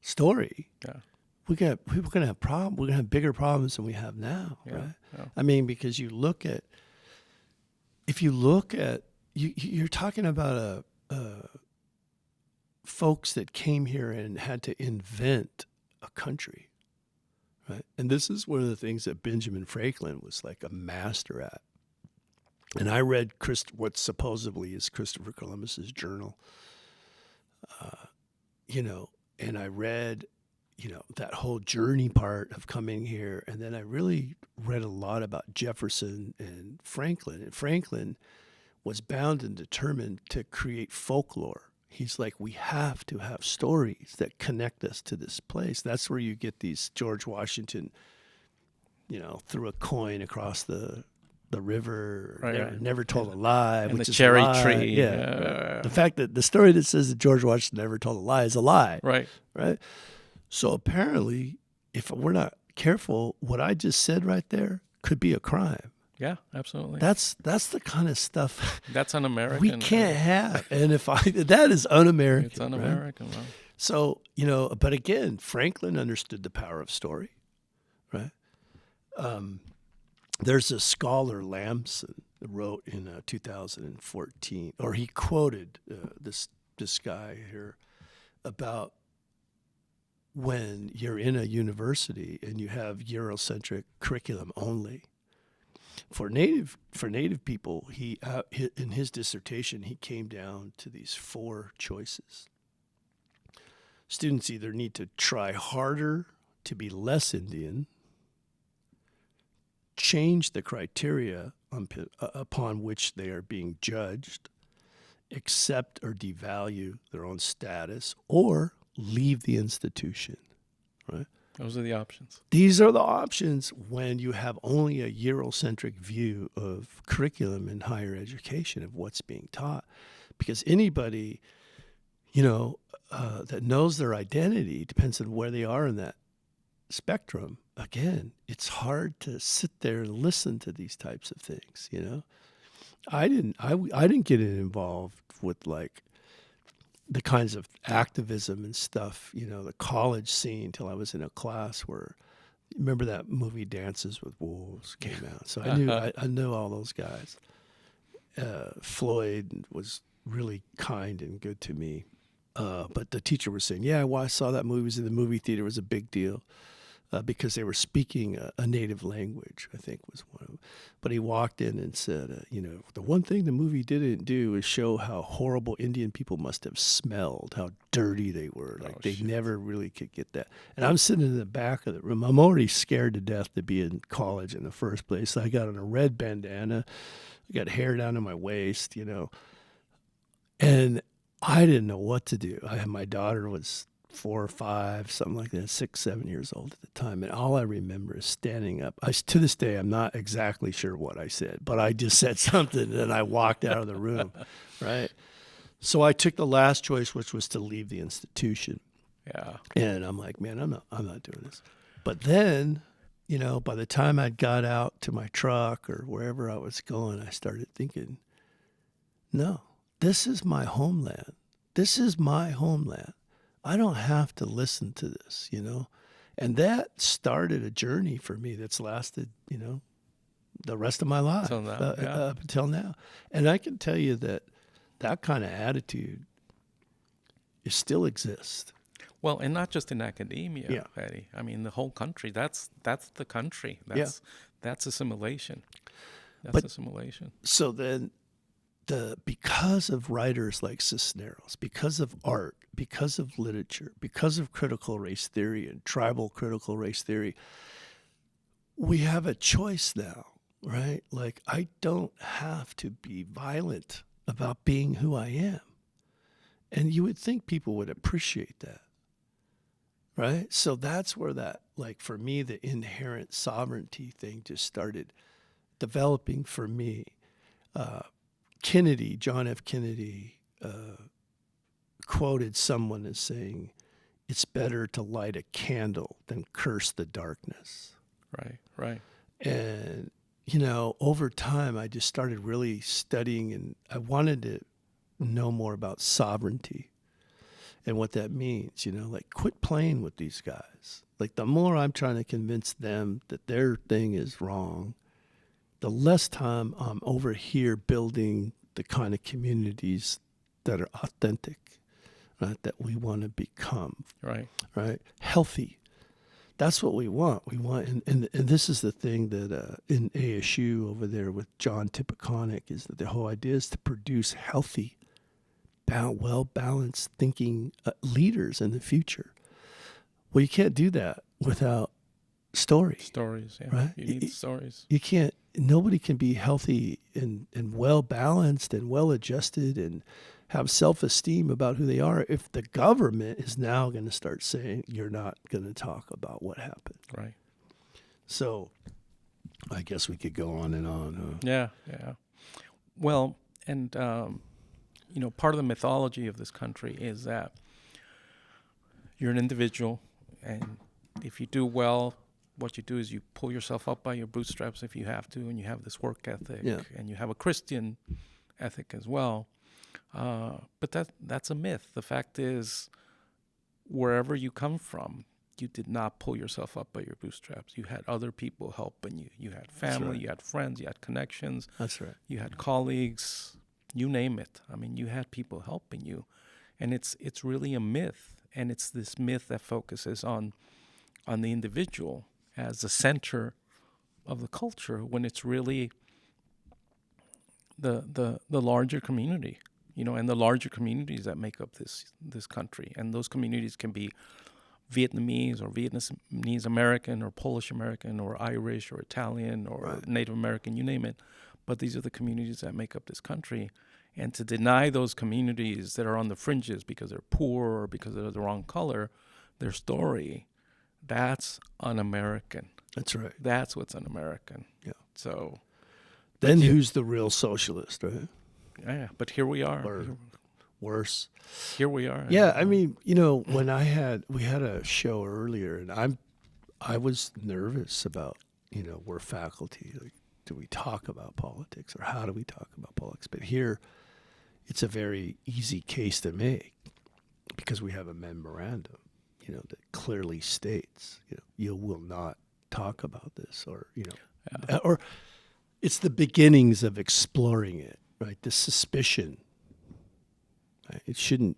story, we're gonna have problems. We're gonna have bigger problems than we have now, right? Yeah. I mean, because if you look at you're talking about folks that came here and had to invent a country, right? And this is one of the things that Benjamin Franklin was like a master at. And I read what supposedly is Christopher Columbus's journal, and I read, that whole journey part of coming here. And then I really read a lot about Jefferson and Franklin. And Franklin was bound and determined to create folklore. He's like, we have to have stories that connect us to this place. That's where you get these George Washington, threw a coin across the river, never told a lie. And which the is cherry a lie. tree. Yeah. The fact that the story that says that George Washington never told a lie is a lie. Right. So apparently, if we're not careful, what I just said right there could be a crime. Yeah, absolutely. That's the kind of stuff that's un-American. we can't have. And that is un-American. It's un-American. Right? Right? So, but again, Franklin understood the power of story, right? There's a scholar, Lamson, that wrote in 2014, or he quoted this guy here about when you're in a university and you have Eurocentric curriculum only. For native people, he in his dissertation he came down to these 4 choices. Students either need to try harder to be less Indian, change the criteria upon which they are being judged, accept or devalue their own status, or leave the institution, right? Those are the options. These are the options when you have only a Eurocentric view of curriculum in higher education, of what's being taught. Because anybody, that knows their identity, depends on where they are in that spectrum. Again, it's hard to sit there and listen to these types of things, I didn't get involved with like the kinds of activism and stuff, the college scene, till I was in a class where, remember that movie Dances with Wolves came out. So I knew all those guys. Floyd was really kind and good to me. But the teacher was saying, yeah, well, I saw that movie. It was in the movie theater. It was a big deal. because they were speaking a native language, I think was one of them. But he walked in and said, the one thing the movie didn't do is show how horrible Indian people must have smelled, how dirty they were. Like they never really could get that. And I'm sitting in the back of the room. I'm already scared to death to be in college in the first place. I got on a red bandana. I got hair down to my waist, and I didn't know what to do. My daughter was 4 or 5, something like that, 6, 7 years old at the time. And all I remember is standing up. To this day, I'm not exactly sure what I said, but I just said something and I walked out of the room, right? So I took the last choice, which was to leave the institution. Yeah. And I'm like, man, I'm not doing this. But then, by the time I got out to my truck or wherever I was going, I started thinking, no, this is my homeland. This is my homeland. I don't have to listen to this, And that started a journey for me that's lasted, the rest of my life up until now. And I can tell you that kind of attitude still exists. Well, and not just in academia, Eddie. I mean, the whole country. That's the country. That's assimilation. That's assimilation. So then, because of writers like Cisneros, because of art, because of literature, because of critical race theory and tribal critical race theory, we have a choice now, right? Like, I don't have to be violent about being who I am. And you would think people would appreciate that, right? So that's where that, like, for me, the inherent sovereignty thing just started developing for me. Kennedy, John F. Kennedy, quoted someone as saying, "It's better to light a candle than curse the darkness." Right. And, over time, I just started really studying, and I wanted to know more about sovereignty and what that means, like quit playing with these guys. Like the more I'm trying to convince them that their thing is wrong, the less time I'm over here building the kind of communities that are authentic, right? That we want to become, right? Healthy. That's what we want. We want, and this is the thing that in ASU over there with John Tipiconic is that the whole idea is to produce healthy, well-balanced thinking leaders in the future. Well, you can't do that without stories, right? You need stories. You can't. Nobody can be healthy and well-balanced and well-adjusted and have self-esteem about who they are if the government is now going to start saying you're not going to talk about what happened. Right. So I guess we could go on and on. Yeah. Well, and, part of the mythology of this country is that you're an individual, and if you do well, what you do is you pull yourself up by your bootstraps if you have to, and you have this work ethic, and you have a Christian ethic as well. But that's a myth. The fact is, wherever you come from, you did not pull yourself up by your bootstraps. You had other people helping you. You had family, you had friends, you had connections. That's right. You had colleagues, you name it. I mean, you had people helping you. And it's really a myth. And it's this myth that focuses on the individual as the center of the culture when it's really the larger community, and the larger communities that make up this country. And those communities can be Vietnamese or Vietnamese American or Polish American or Irish or Italian or Native American, you name it. But these are the communities that make up this country. And to deny those communities that are on the fringes because they're poor or because they're the wrong color, their story, that's un-American. That's right. That's what's un-American. Yeah. So then who's the real socialist, right? Yeah, but here we are. Or worse. Here we are. Yeah, I mean, when we had a show earlier, and I was nervous about, we're faculty. Like, do we talk about politics, or how do we talk about politics? But here, it's a very easy case to make because we have a memorandum, that clearly states, you will not talk about this, or or it's the beginnings of exploring it, right? The suspicion. Right? It shouldn't,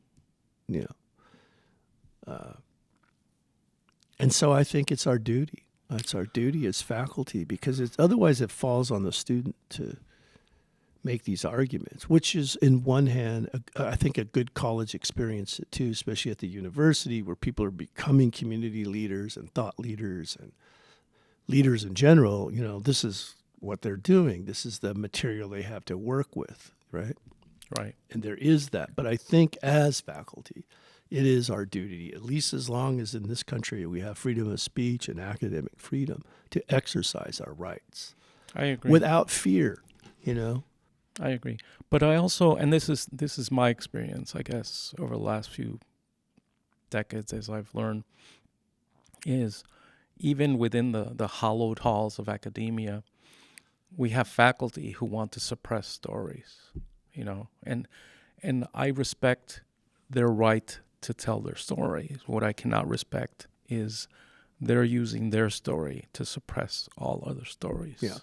And so I think it's our duty. It's our duty as faculty, because otherwise it falls on the student to make these arguments, which is, in one hand, I think a good college experience too, especially at the university, where people are becoming community leaders and thought leaders and leaders in general. This is what they're doing. This is the material they have to work with, right? Right. And there is that. But I think as faculty, it is our duty, at least as long as in this country we have freedom of speech and academic freedom, to exercise our rights. I agree. Without fear, I agree. But I also, and this is my experience, I guess, over the last few decades, as I've learned, is even within the hallowed halls of academia, we have faculty who want to suppress stories, and I respect their right to tell their stories. What I cannot respect is they're using their story to suppress all other stories. Yeah.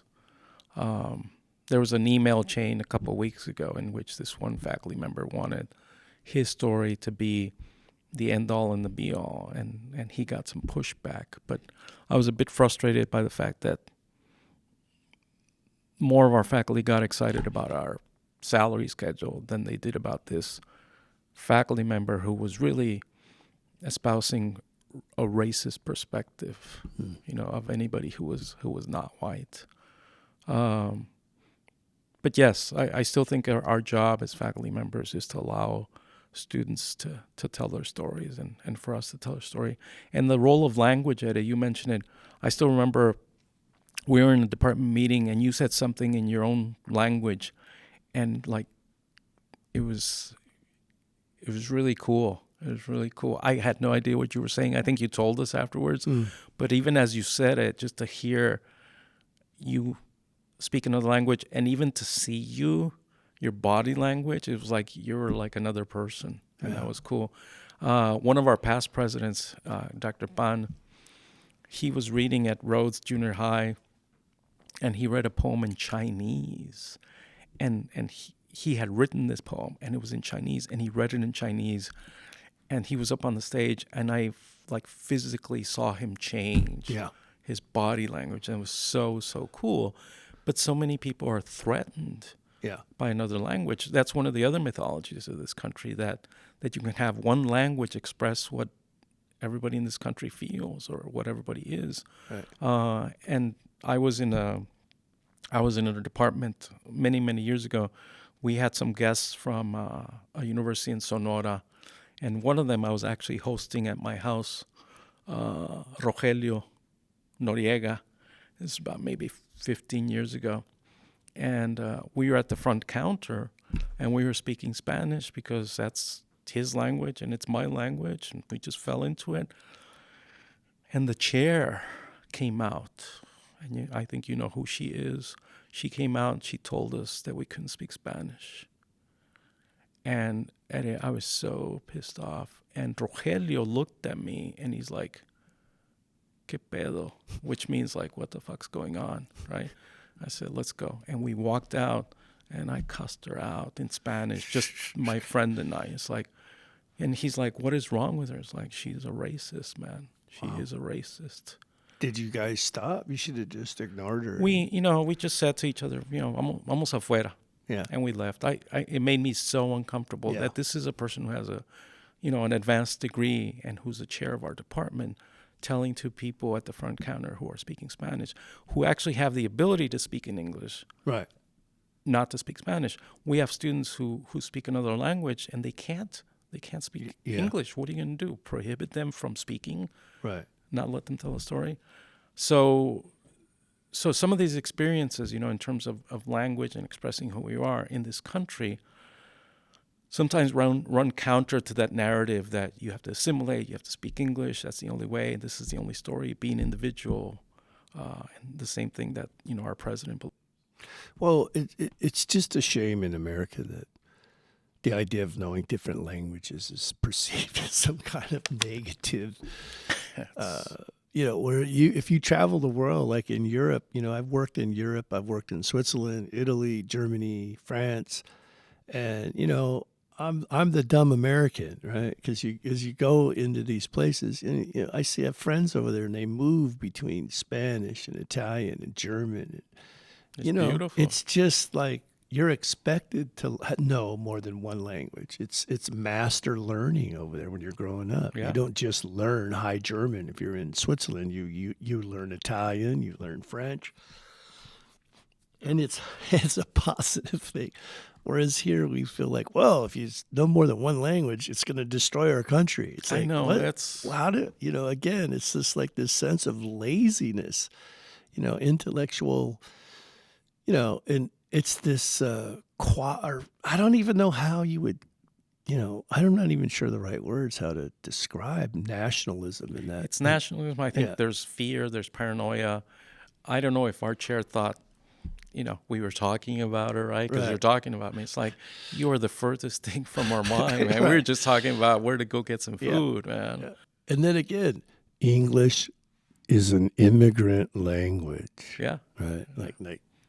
There was an email chain a couple of weeks ago in which this one faculty member wanted his story to be the end-all and the be-all, and he got some pushback. But I was a bit frustrated by the fact that more of our faculty got excited about our salary schedule than they did about this faculty member who was really espousing a racist perspective, of anybody who was not white. But yes, I still think our job as faculty members is to allow students to tell their stories and for us to tell our story. And the role of language, Eddie, you mentioned it. I still remember we were in a department meeting and you said something in your own language, and it was really cool. It was really cool. I had no idea what you were saying. I think you told us afterwards. But even as you said it, just to hear you speak another language, and even to see your body language, it was like you were like another person, and that was cool. One of our past presidents, Dr. Pan, he was reading at Rhodes Junior High, and he read a poem in Chinese, and he had written this poem, and it was in Chinese, and he read it in Chinese, and he was up on the stage, and I physically saw him change his body language, and it was so cool. But so many people are threatened by another language. That's one of the other mythologies of this country, that you can have one language express what everybody in this country feels or what everybody is. Right. And I was in a department many years ago. We had some guests from a university in Sonora, and one of them I was actually hosting at my house, Rogelio Noriega. This is about maybe 15 years ago. And we were at the front counter, and we were speaking Spanish because that's his language and it's my language, and we just fell into it. And the chair came out, and I think you know who she is. She came out and she told us that we couldn't speak Spanish. And I was so pissed off. And Rogelio looked at me and he's like, "¿Qué pedo?" Which means what the fuck's going on, right? I said, "Let's go." And we walked out, and I cussed her out in Spanish, just my friend and I. And he's like, "What is wrong with her?" It's like, "She's a racist, man. She is a racist." Did you guys stop? You should have just ignored her. We just said to each other, vamos afuera. Yeah. And we left. It made me so uncomfortable that this is a person who has an advanced degree and who's the chair of our department, telling to people at the front counter who are speaking Spanish, who actually have the ability to speak in English, right, not to speak Spanish. We have students who speak another language and they can't speak English. What are you going to do? Prohibit them from speaking? Right. Not let them tell a story? So some of these experiences, in terms of language and expressing who we are in this country, sometimes run counter to that narrative that you have to assimilate, you have to speak English, that's the only way, this is the only story, be an individual, and the same thing that, our president. Well, it's just a shame in America that the idea of knowing different languages is perceived as some kind of negative. Where if you travel the world, like in Europe, I've worked in Europe, I've worked in Switzerland, Italy, Germany, France, and, I'm the dumb American, right? Because as you go into these places, and I have friends over there, and they move between Spanish and Italian and German. It's beautiful. It's just like you're expected to know more than one language. It's master learning over there when you're growing up. Yeah. You don't just learn High German. If you're in Switzerland, you learn Italian, you learn French, and it's a positive thing. Whereas here we feel like, well, if you know more than one language, it's going to destroy our country. It's like, I know, what? that's How do again? It's just like this sense of laziness, intellectual, and it's this or I don't even know how you would, I'm not even sure the right words how to describe nationalism in that. it's nationalism. I think Yeah. there's fear, there's paranoia. I don't know if our chair thought, we were talking about her, right? Because Right. they're talking about me. It's like, you are the furthest thing from our mind, man. Right. We were just talking about where to go get some Yeah. food, man. Yeah. And then again, English is an immigrant language, Yeah. right?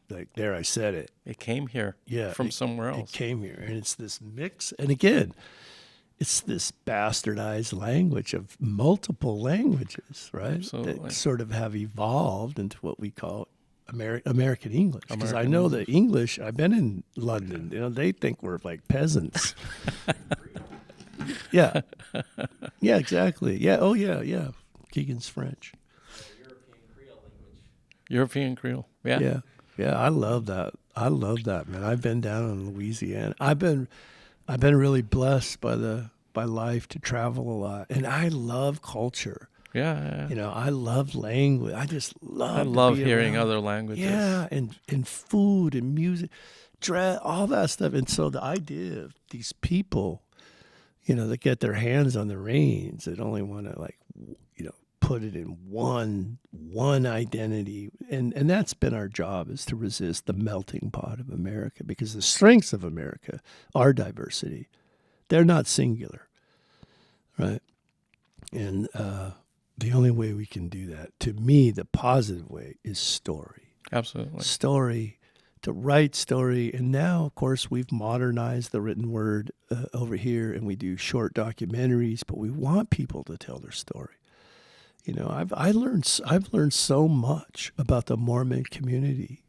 Like there, I said it. It came here Yeah, from somewhere It else. came here, and it's this mix. And again, it's this bastardized language of multiple languages, right? Absolutely. That sort of have evolved into what we call American English. Because I American know that English. I've been in London. They think we're like peasants. Yeah. Yeah. Exactly. Yeah. Oh yeah. Yeah. Keegan's French. European Creole. Yeah. Yeah. Yeah, I love that. I love that, man. I've been down in Louisiana. I've been really blessed by life to travel a lot, and I love culture. Yeah. I love language. I just I love. love to be hearing around. other languages. Yeah, and food and music, all that stuff. And so the idea of these people, that get their hands on the reins, that only want to put it in one identity, and that's been our job, is to resist the melting pot of America, because the strengths of America are diversity. They're not singular, right? And the only way we can do that, to me, the positive way, is story. Absolutely. Story, to write story. And now, of course, we've modernized the written word over here, and we do short documentaries, but we want people to tell their story. I've learned so much about the Mormon community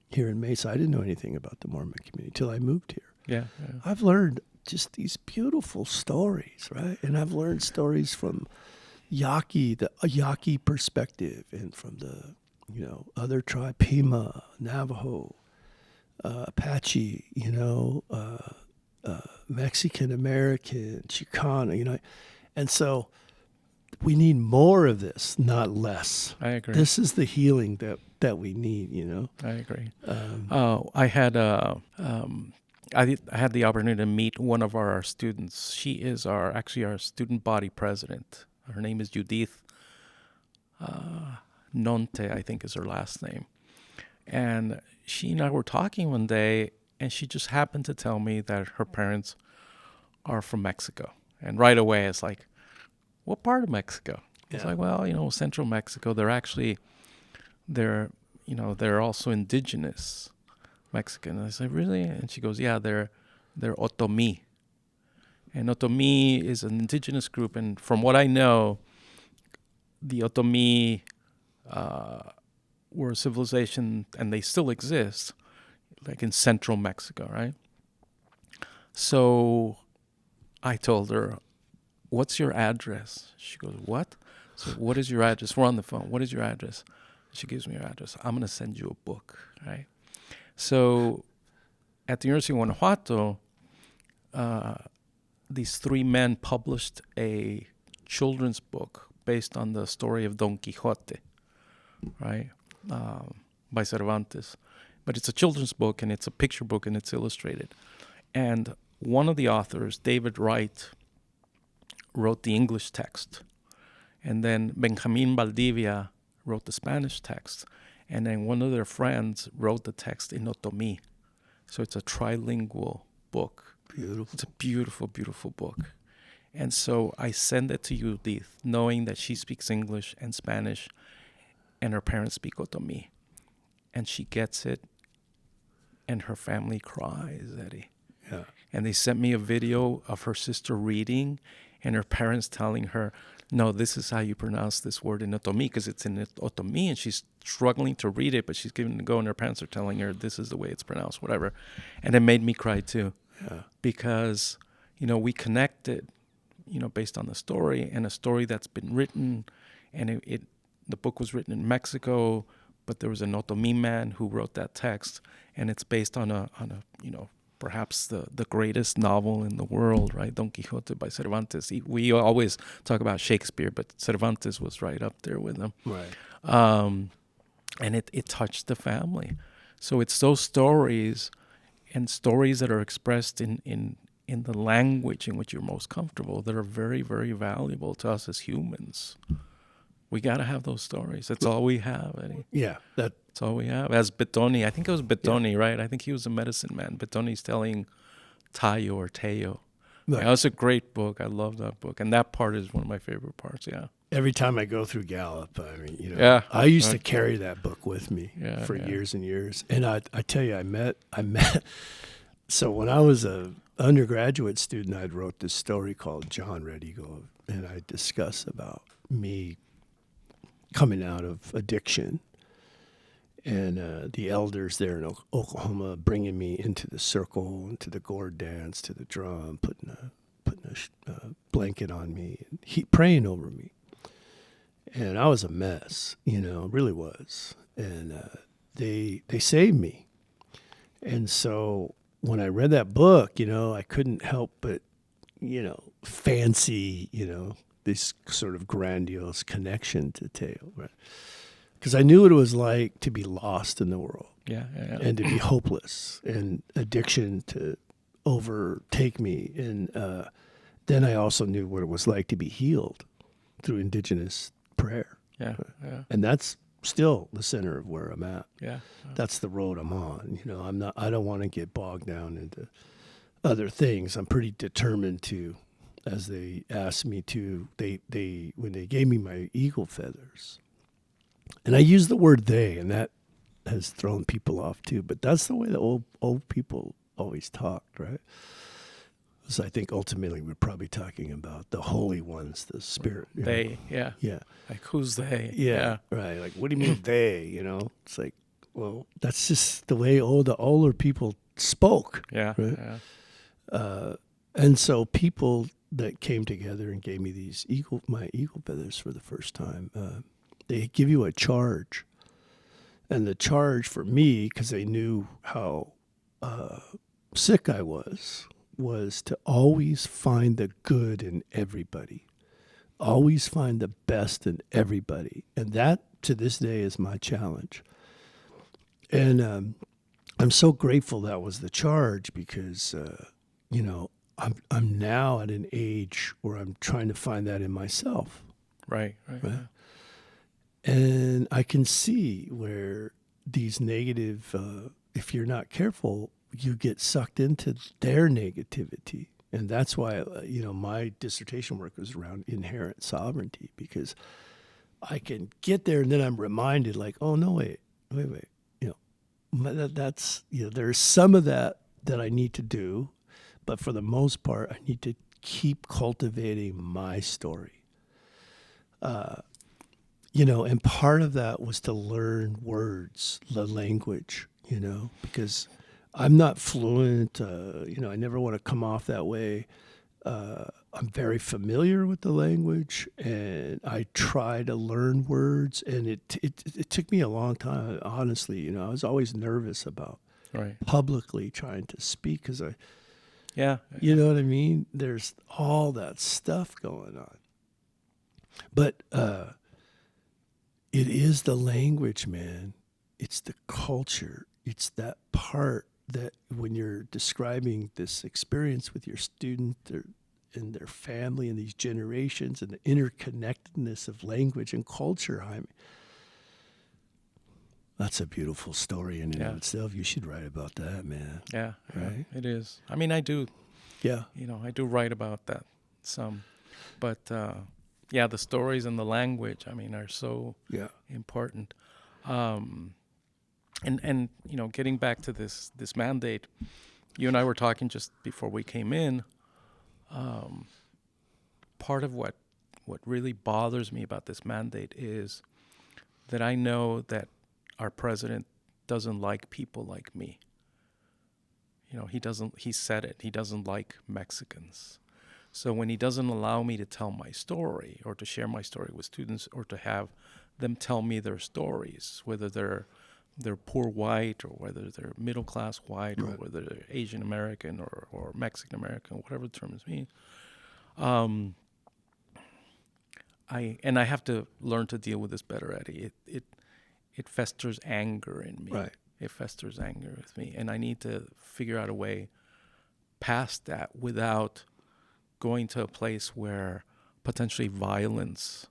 here in Mesa. I didn't know anything about the Mormon community till I moved here. Yeah. I've learned just these beautiful stories, right? And I've learned stories from Yaqui, the Yaqui perspective, and from the other tribe, Pima, Navajo, Apache, Mexican American, Chicano, and so we need more of this, not less. I agree. This is the healing that we need, I agree. I had I had the opportunity to meet one of our students. She is our student body president. Her name is Judith Nonte, I think is her last name. And she and I were talking one day, and she just happened to tell me that her parents are from Mexico. And right away, it's like, what part of Mexico? It's like, well, central Mexico. They're also indigenous Mexican. And I said, really? And she goes, yeah, they're Otomi. And Otomi is an indigenous group. And from what I know, the Otomi were a civilization, and they still exist, like in central Mexico, right? So I told her, what's your address? She goes, what? So what is your address? We're on the phone. What is your address? She gives me her address. I'm going to send you a book, right? So at the University of Guanajuato, these three men published a children's book based on the story of Don Quixote, right, by Cervantes. But it's a children's book, and it's a picture book, and it's illustrated. And one of the authors, David Wright, wrote the English text. And then Benjamin Valdivia wrote the Spanish text. And then one of their friends wrote the text in Otomi. So it's a trilingual book. Beautiful. It's a beautiful, beautiful book. And so I send it to Judith, knowing that she speaks English and Spanish, and her parents speak Otomi. And she gets it, and her family cries, Eddie. Yeah. and they sent me a video of her sister reading and her parents telling her, no, this is how you pronounce this word in Otomi, because it's in Otomi, and she's struggling to read it, but she's giving it a go, and her parents are telling her this is the way it's pronounced, whatever. And it made me cry too, because, we connected, based on the story, and a story that's been written, and the book was written in Mexico, but there was an Otomi man who wrote that text, and it's based on a perhaps the greatest novel in the world, right? Don Quixote by Cervantes. We always talk about Shakespeare, but Cervantes was right up there with him. Right. And it touched the family. So it's those stories, and stories that are expressed in the language in which you're most comfortable, that are very, very valuable to us as humans. We got to have those stories. That's all we have, Eddie. Yeah, that's all we have. As Bettoni, I think it was Bettoni, right? I think he was a medicine man. Bettoni's telling Tayo or Teo. Right. Yeah, it's a great book. I love that book. And that part is one of my favorite parts, yeah. Every time I go through Gallup, I used to carry that book with me for years and years. And I tell you, I met. So when I was a undergraduate student, I wrote this story called John Red Eagle, and I discuss about me coming out of addiction, and the elders there in Oklahoma bringing me into the circle, into the gourd dance, to the drum, putting a blanket on me, and praying over me. And I was a mess, really was. And they saved me. And so when I read that book, I couldn't help but, fancy, this sort of grandiose connection to Teo, right? Because I knew what it was like to be lost in the world, and to be hopeless, and addiction to overtake me. And then I also knew what it was like to be healed through indigenous prayer. And that's still the center of where I'm at. That's the road I'm on. I don't want to get bogged down into other things. I'm pretty determined to, as they asked me to, when they gave me my eagle feathers, and I use the word they, and that has thrown people off too, but that's the way the old people always talked, right? So I think ultimately we're probably talking about the holy ones, the spirit. They, yeah. Like, who's they? Yeah, right. Like, what do you mean they? It's like, well, that's just the way the older people spoke. Right? And so people that came together and gave me my eagle feathers for the first time, they give you a charge. And the charge for me, because they knew how sick I was to always find the good in everybody. Always find the best in everybody. And that, to this day, is my challenge. And I'm so grateful that was the charge, because, I'm now at an age where I'm trying to find that in myself. Right. And I can see where these negative, if you're not careful, you get sucked into their negativity. And that's why, my dissertation work was around inherent sovereignty, because I can get there and then I'm reminded, like, oh, no, wait. That's, there's some of that I need to do, but for the most part, I need to keep cultivating my story. And part of that was to learn words, the language, because I'm not fluent. I never want to come off that way. I'm very familiar with the language, and I try to learn words, and it took me a long time, honestly. I was always nervous about publicly trying to speak, because you know what I mean? There's all that stuff going on. But it is the language, man. It's the culture. It's that part that when you're describing this experience with your student and their family and these generations and the interconnectedness of language and culture, that's a beautiful story in and of itself. You should write about that, man. Yeah, right? It is. I mean, I do. Yeah. I do write about that some. But, the stories and the language, are so important. And getting back to this mandate, You and I were talking just before we came in. Part of what really bothers me about this mandate is that I know that our president doesn't like people like me. He said it. He doesn't like Mexicans. So when he doesn't allow me to tell my story or to share my story with students or to have them tell me their stories, whether they're poor white or whether they're middle class white or whether they're Asian American or Mexican American, whatever the terms mean, I have to learn to deal with this better, Eddie. It festers anger in me. Right. It festers anger with me, and I need to figure out a way past that without going to a place where potentially violence,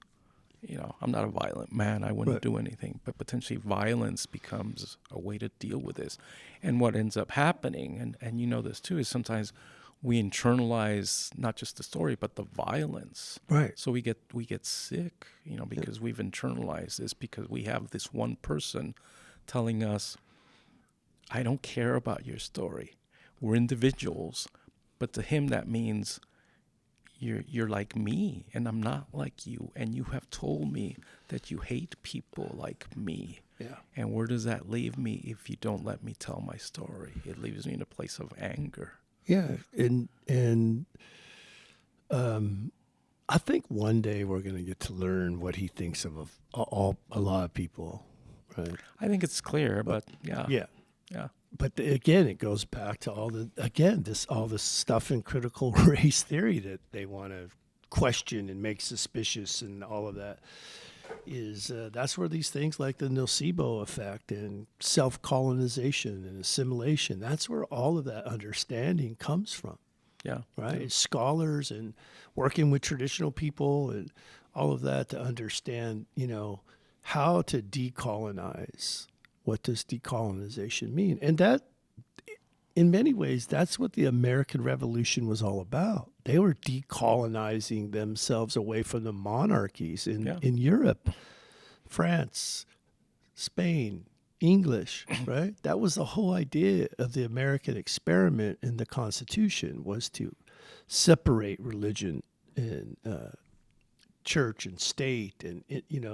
I'm not a violent man. I wouldn't do anything, but potentially violence becomes a way to deal with this. And what ends up happening, and you know this too, is sometimes we internalize not just the story, but the violence. Right. So we get sick, because we've internalized this because we have this one person telling us, I don't care about your story. We're individuals, but to him that means you're like me and I'm not like you, and you have told me that you hate people like me. Yeah. And where does that leave me if you don't let me tell my story? It leaves me in a place of anger. Yeah, and I think one day we're going to get to learn what he thinks of a lot of people, right? I think it's clear, but yeah. Yeah. But again, it goes back to all this stuff in critical race theory that they want to question and make suspicious, and all of that is that's where these things like the nocebo effect and self-colonization and assimilation, that's where all of that understanding comes from. Yeah. Right. Yeah. Scholars and working with traditional people and all of that to understand, how to decolonize. What does decolonization mean? And that, in many ways, that's what the American Revolution was all about. They were decolonizing themselves away from the monarchies in Europe, France, Spain, English, right? That was the whole idea of the American experiment in the Constitution, was to separate religion and church and state, and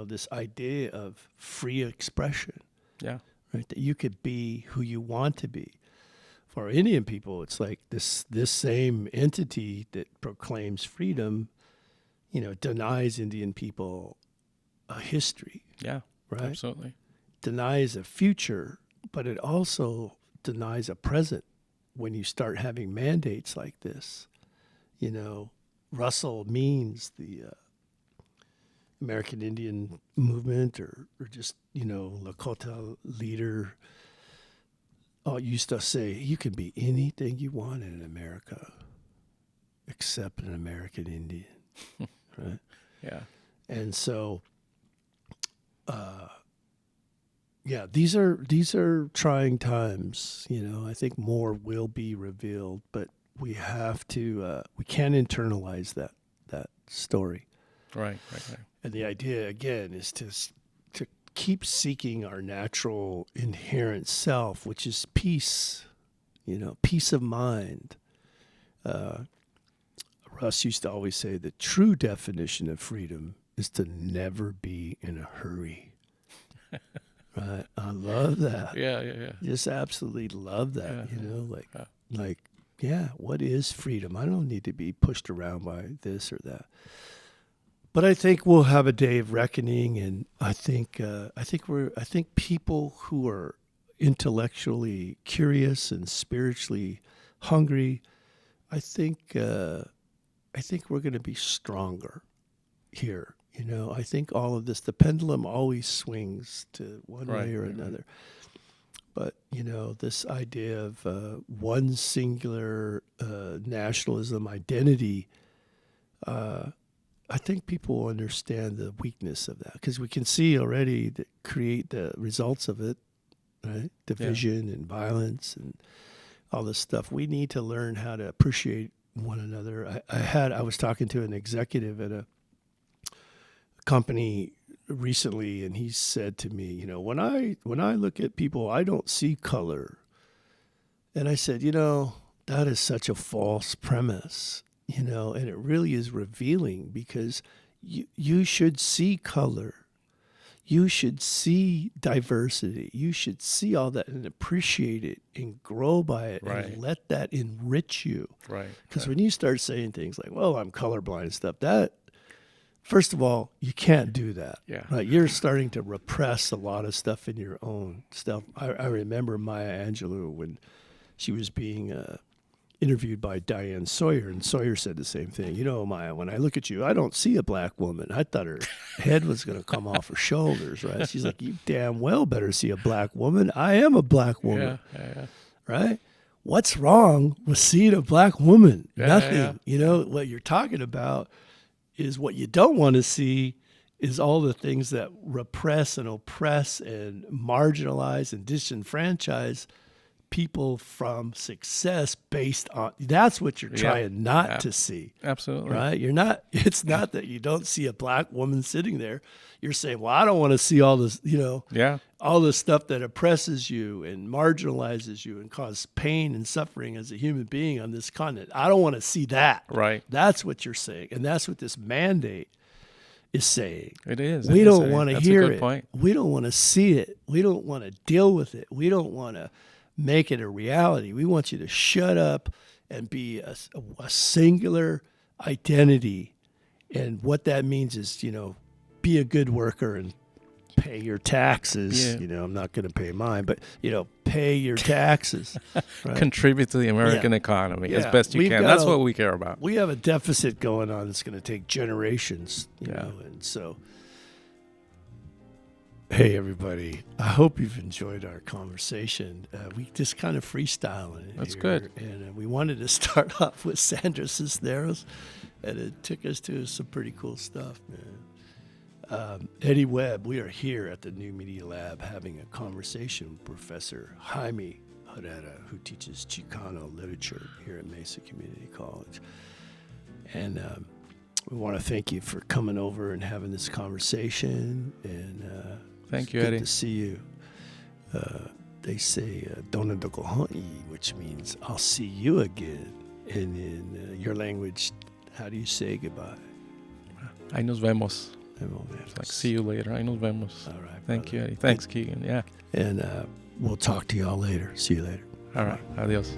this idea of free expression. Yeah. Right. That you could be who you want to be. For Indian people, it's like this same entity that proclaims freedom, denies Indian people a history. Yeah. Right. Absolutely. Denies a future, but it also denies a present when you start having mandates like this. Russell Means, the American Indian movement, or just, Lakota leader, used to say, you can be anything you want in America except an American Indian, right? Yeah. And so, these are trying times. I think more will be revealed, but we have to, we can't internalize that story. Right. And the idea, again, is to keep seeking our natural inherent self, which is peace, peace of mind. Russ used to always say the true definition of freedom is to never be in a hurry. Right? I love that. Yeah. Just absolutely love that, what is freedom? I don't need to be pushed around by this or that. But I think we'll have a day of reckoning, and I think people who are intellectually curious and spiritually hungry, I think we're going to be stronger here. I think all of this, the pendulum always swings to one way or another. But this idea of one singular nationalism identity. I think people will understand the weakness of that, because we can see already that create the results of it, right? Division and violence and all this stuff. We need to learn how to appreciate one another. I was talking to an executive at a company recently, and he said to me, when I look at people, I don't see color. And I said, that is such a false premise, you know, and it really is revealing because you should see color. You should see diversity. You should see all that and appreciate it and grow by it and let that enrich you. Right. Because when you start saying things like, well, I'm colorblind and stuff, that, first of all, you can't do that. Yeah. Right? You're starting to repress a lot of stuff in your own stuff. I remember Maya Angelou when she was being interviewed by Diane Sawyer, and Sawyer said the same thing. You know, Maya, when I look at you, I don't see a black woman. I thought her head was going to come off her shoulders, right? She's like, you damn well better see a black woman. I am a black woman, right? What's wrong with seeing a black woman? Nothing. Yeah. You know, what you're talking about is what you don't want to see is all the things that repress and oppress and marginalize and disenfranchise people from success based on, that's what you're trying not to see. Absolutely. Right? You're not, it's not that you don't see a black woman sitting there. You're saying, well, I don't want to see all this, you know, all the stuff that oppresses you and marginalizes you and causes pain and suffering as a human being on this continent. I don't want to see that. Right. That's what you're saying. And that's what this mandate is saying. It is. We don't want to hear it. it. Point. We don't want to see it. We don't want to deal with it. We don't want to make it a reality. We want you to shut up and be a singular identity. And what that means is, you know, be a good worker and pay your taxes. Yeah. You know, I'm not going to pay mine, but, you know, pay your taxes. Right? Contribute to the American economy as best you can. That's what we care about. We have a deficit going on that's going to take generations, you know, and so. Hey, everybody. I hope you've enjoyed our conversation. We just kind of freestyling it. That's here. good. And we wanted to start off with Sandra Cisneros, and it took us to some pretty cool stuff, man. Eddie Webb, we are here at the New Media Lab having a conversation with Professor Jaime Herrera, who teaches Chicano literature here at Mesa Community College. And we want to thank you for coming over and having this conversation. And thank you, good Eddie. to see you. They say "Dona Dokohon'i," which means "I'll see you again." And in your language, how do you say goodbye? Ahí nos vemos. It's like, see you later. Ahí nos vemos. All right. Thank you, Eddie. Thanks, Keegan. Yeah. And we'll talk to y'all later. See you later. All right. Adios.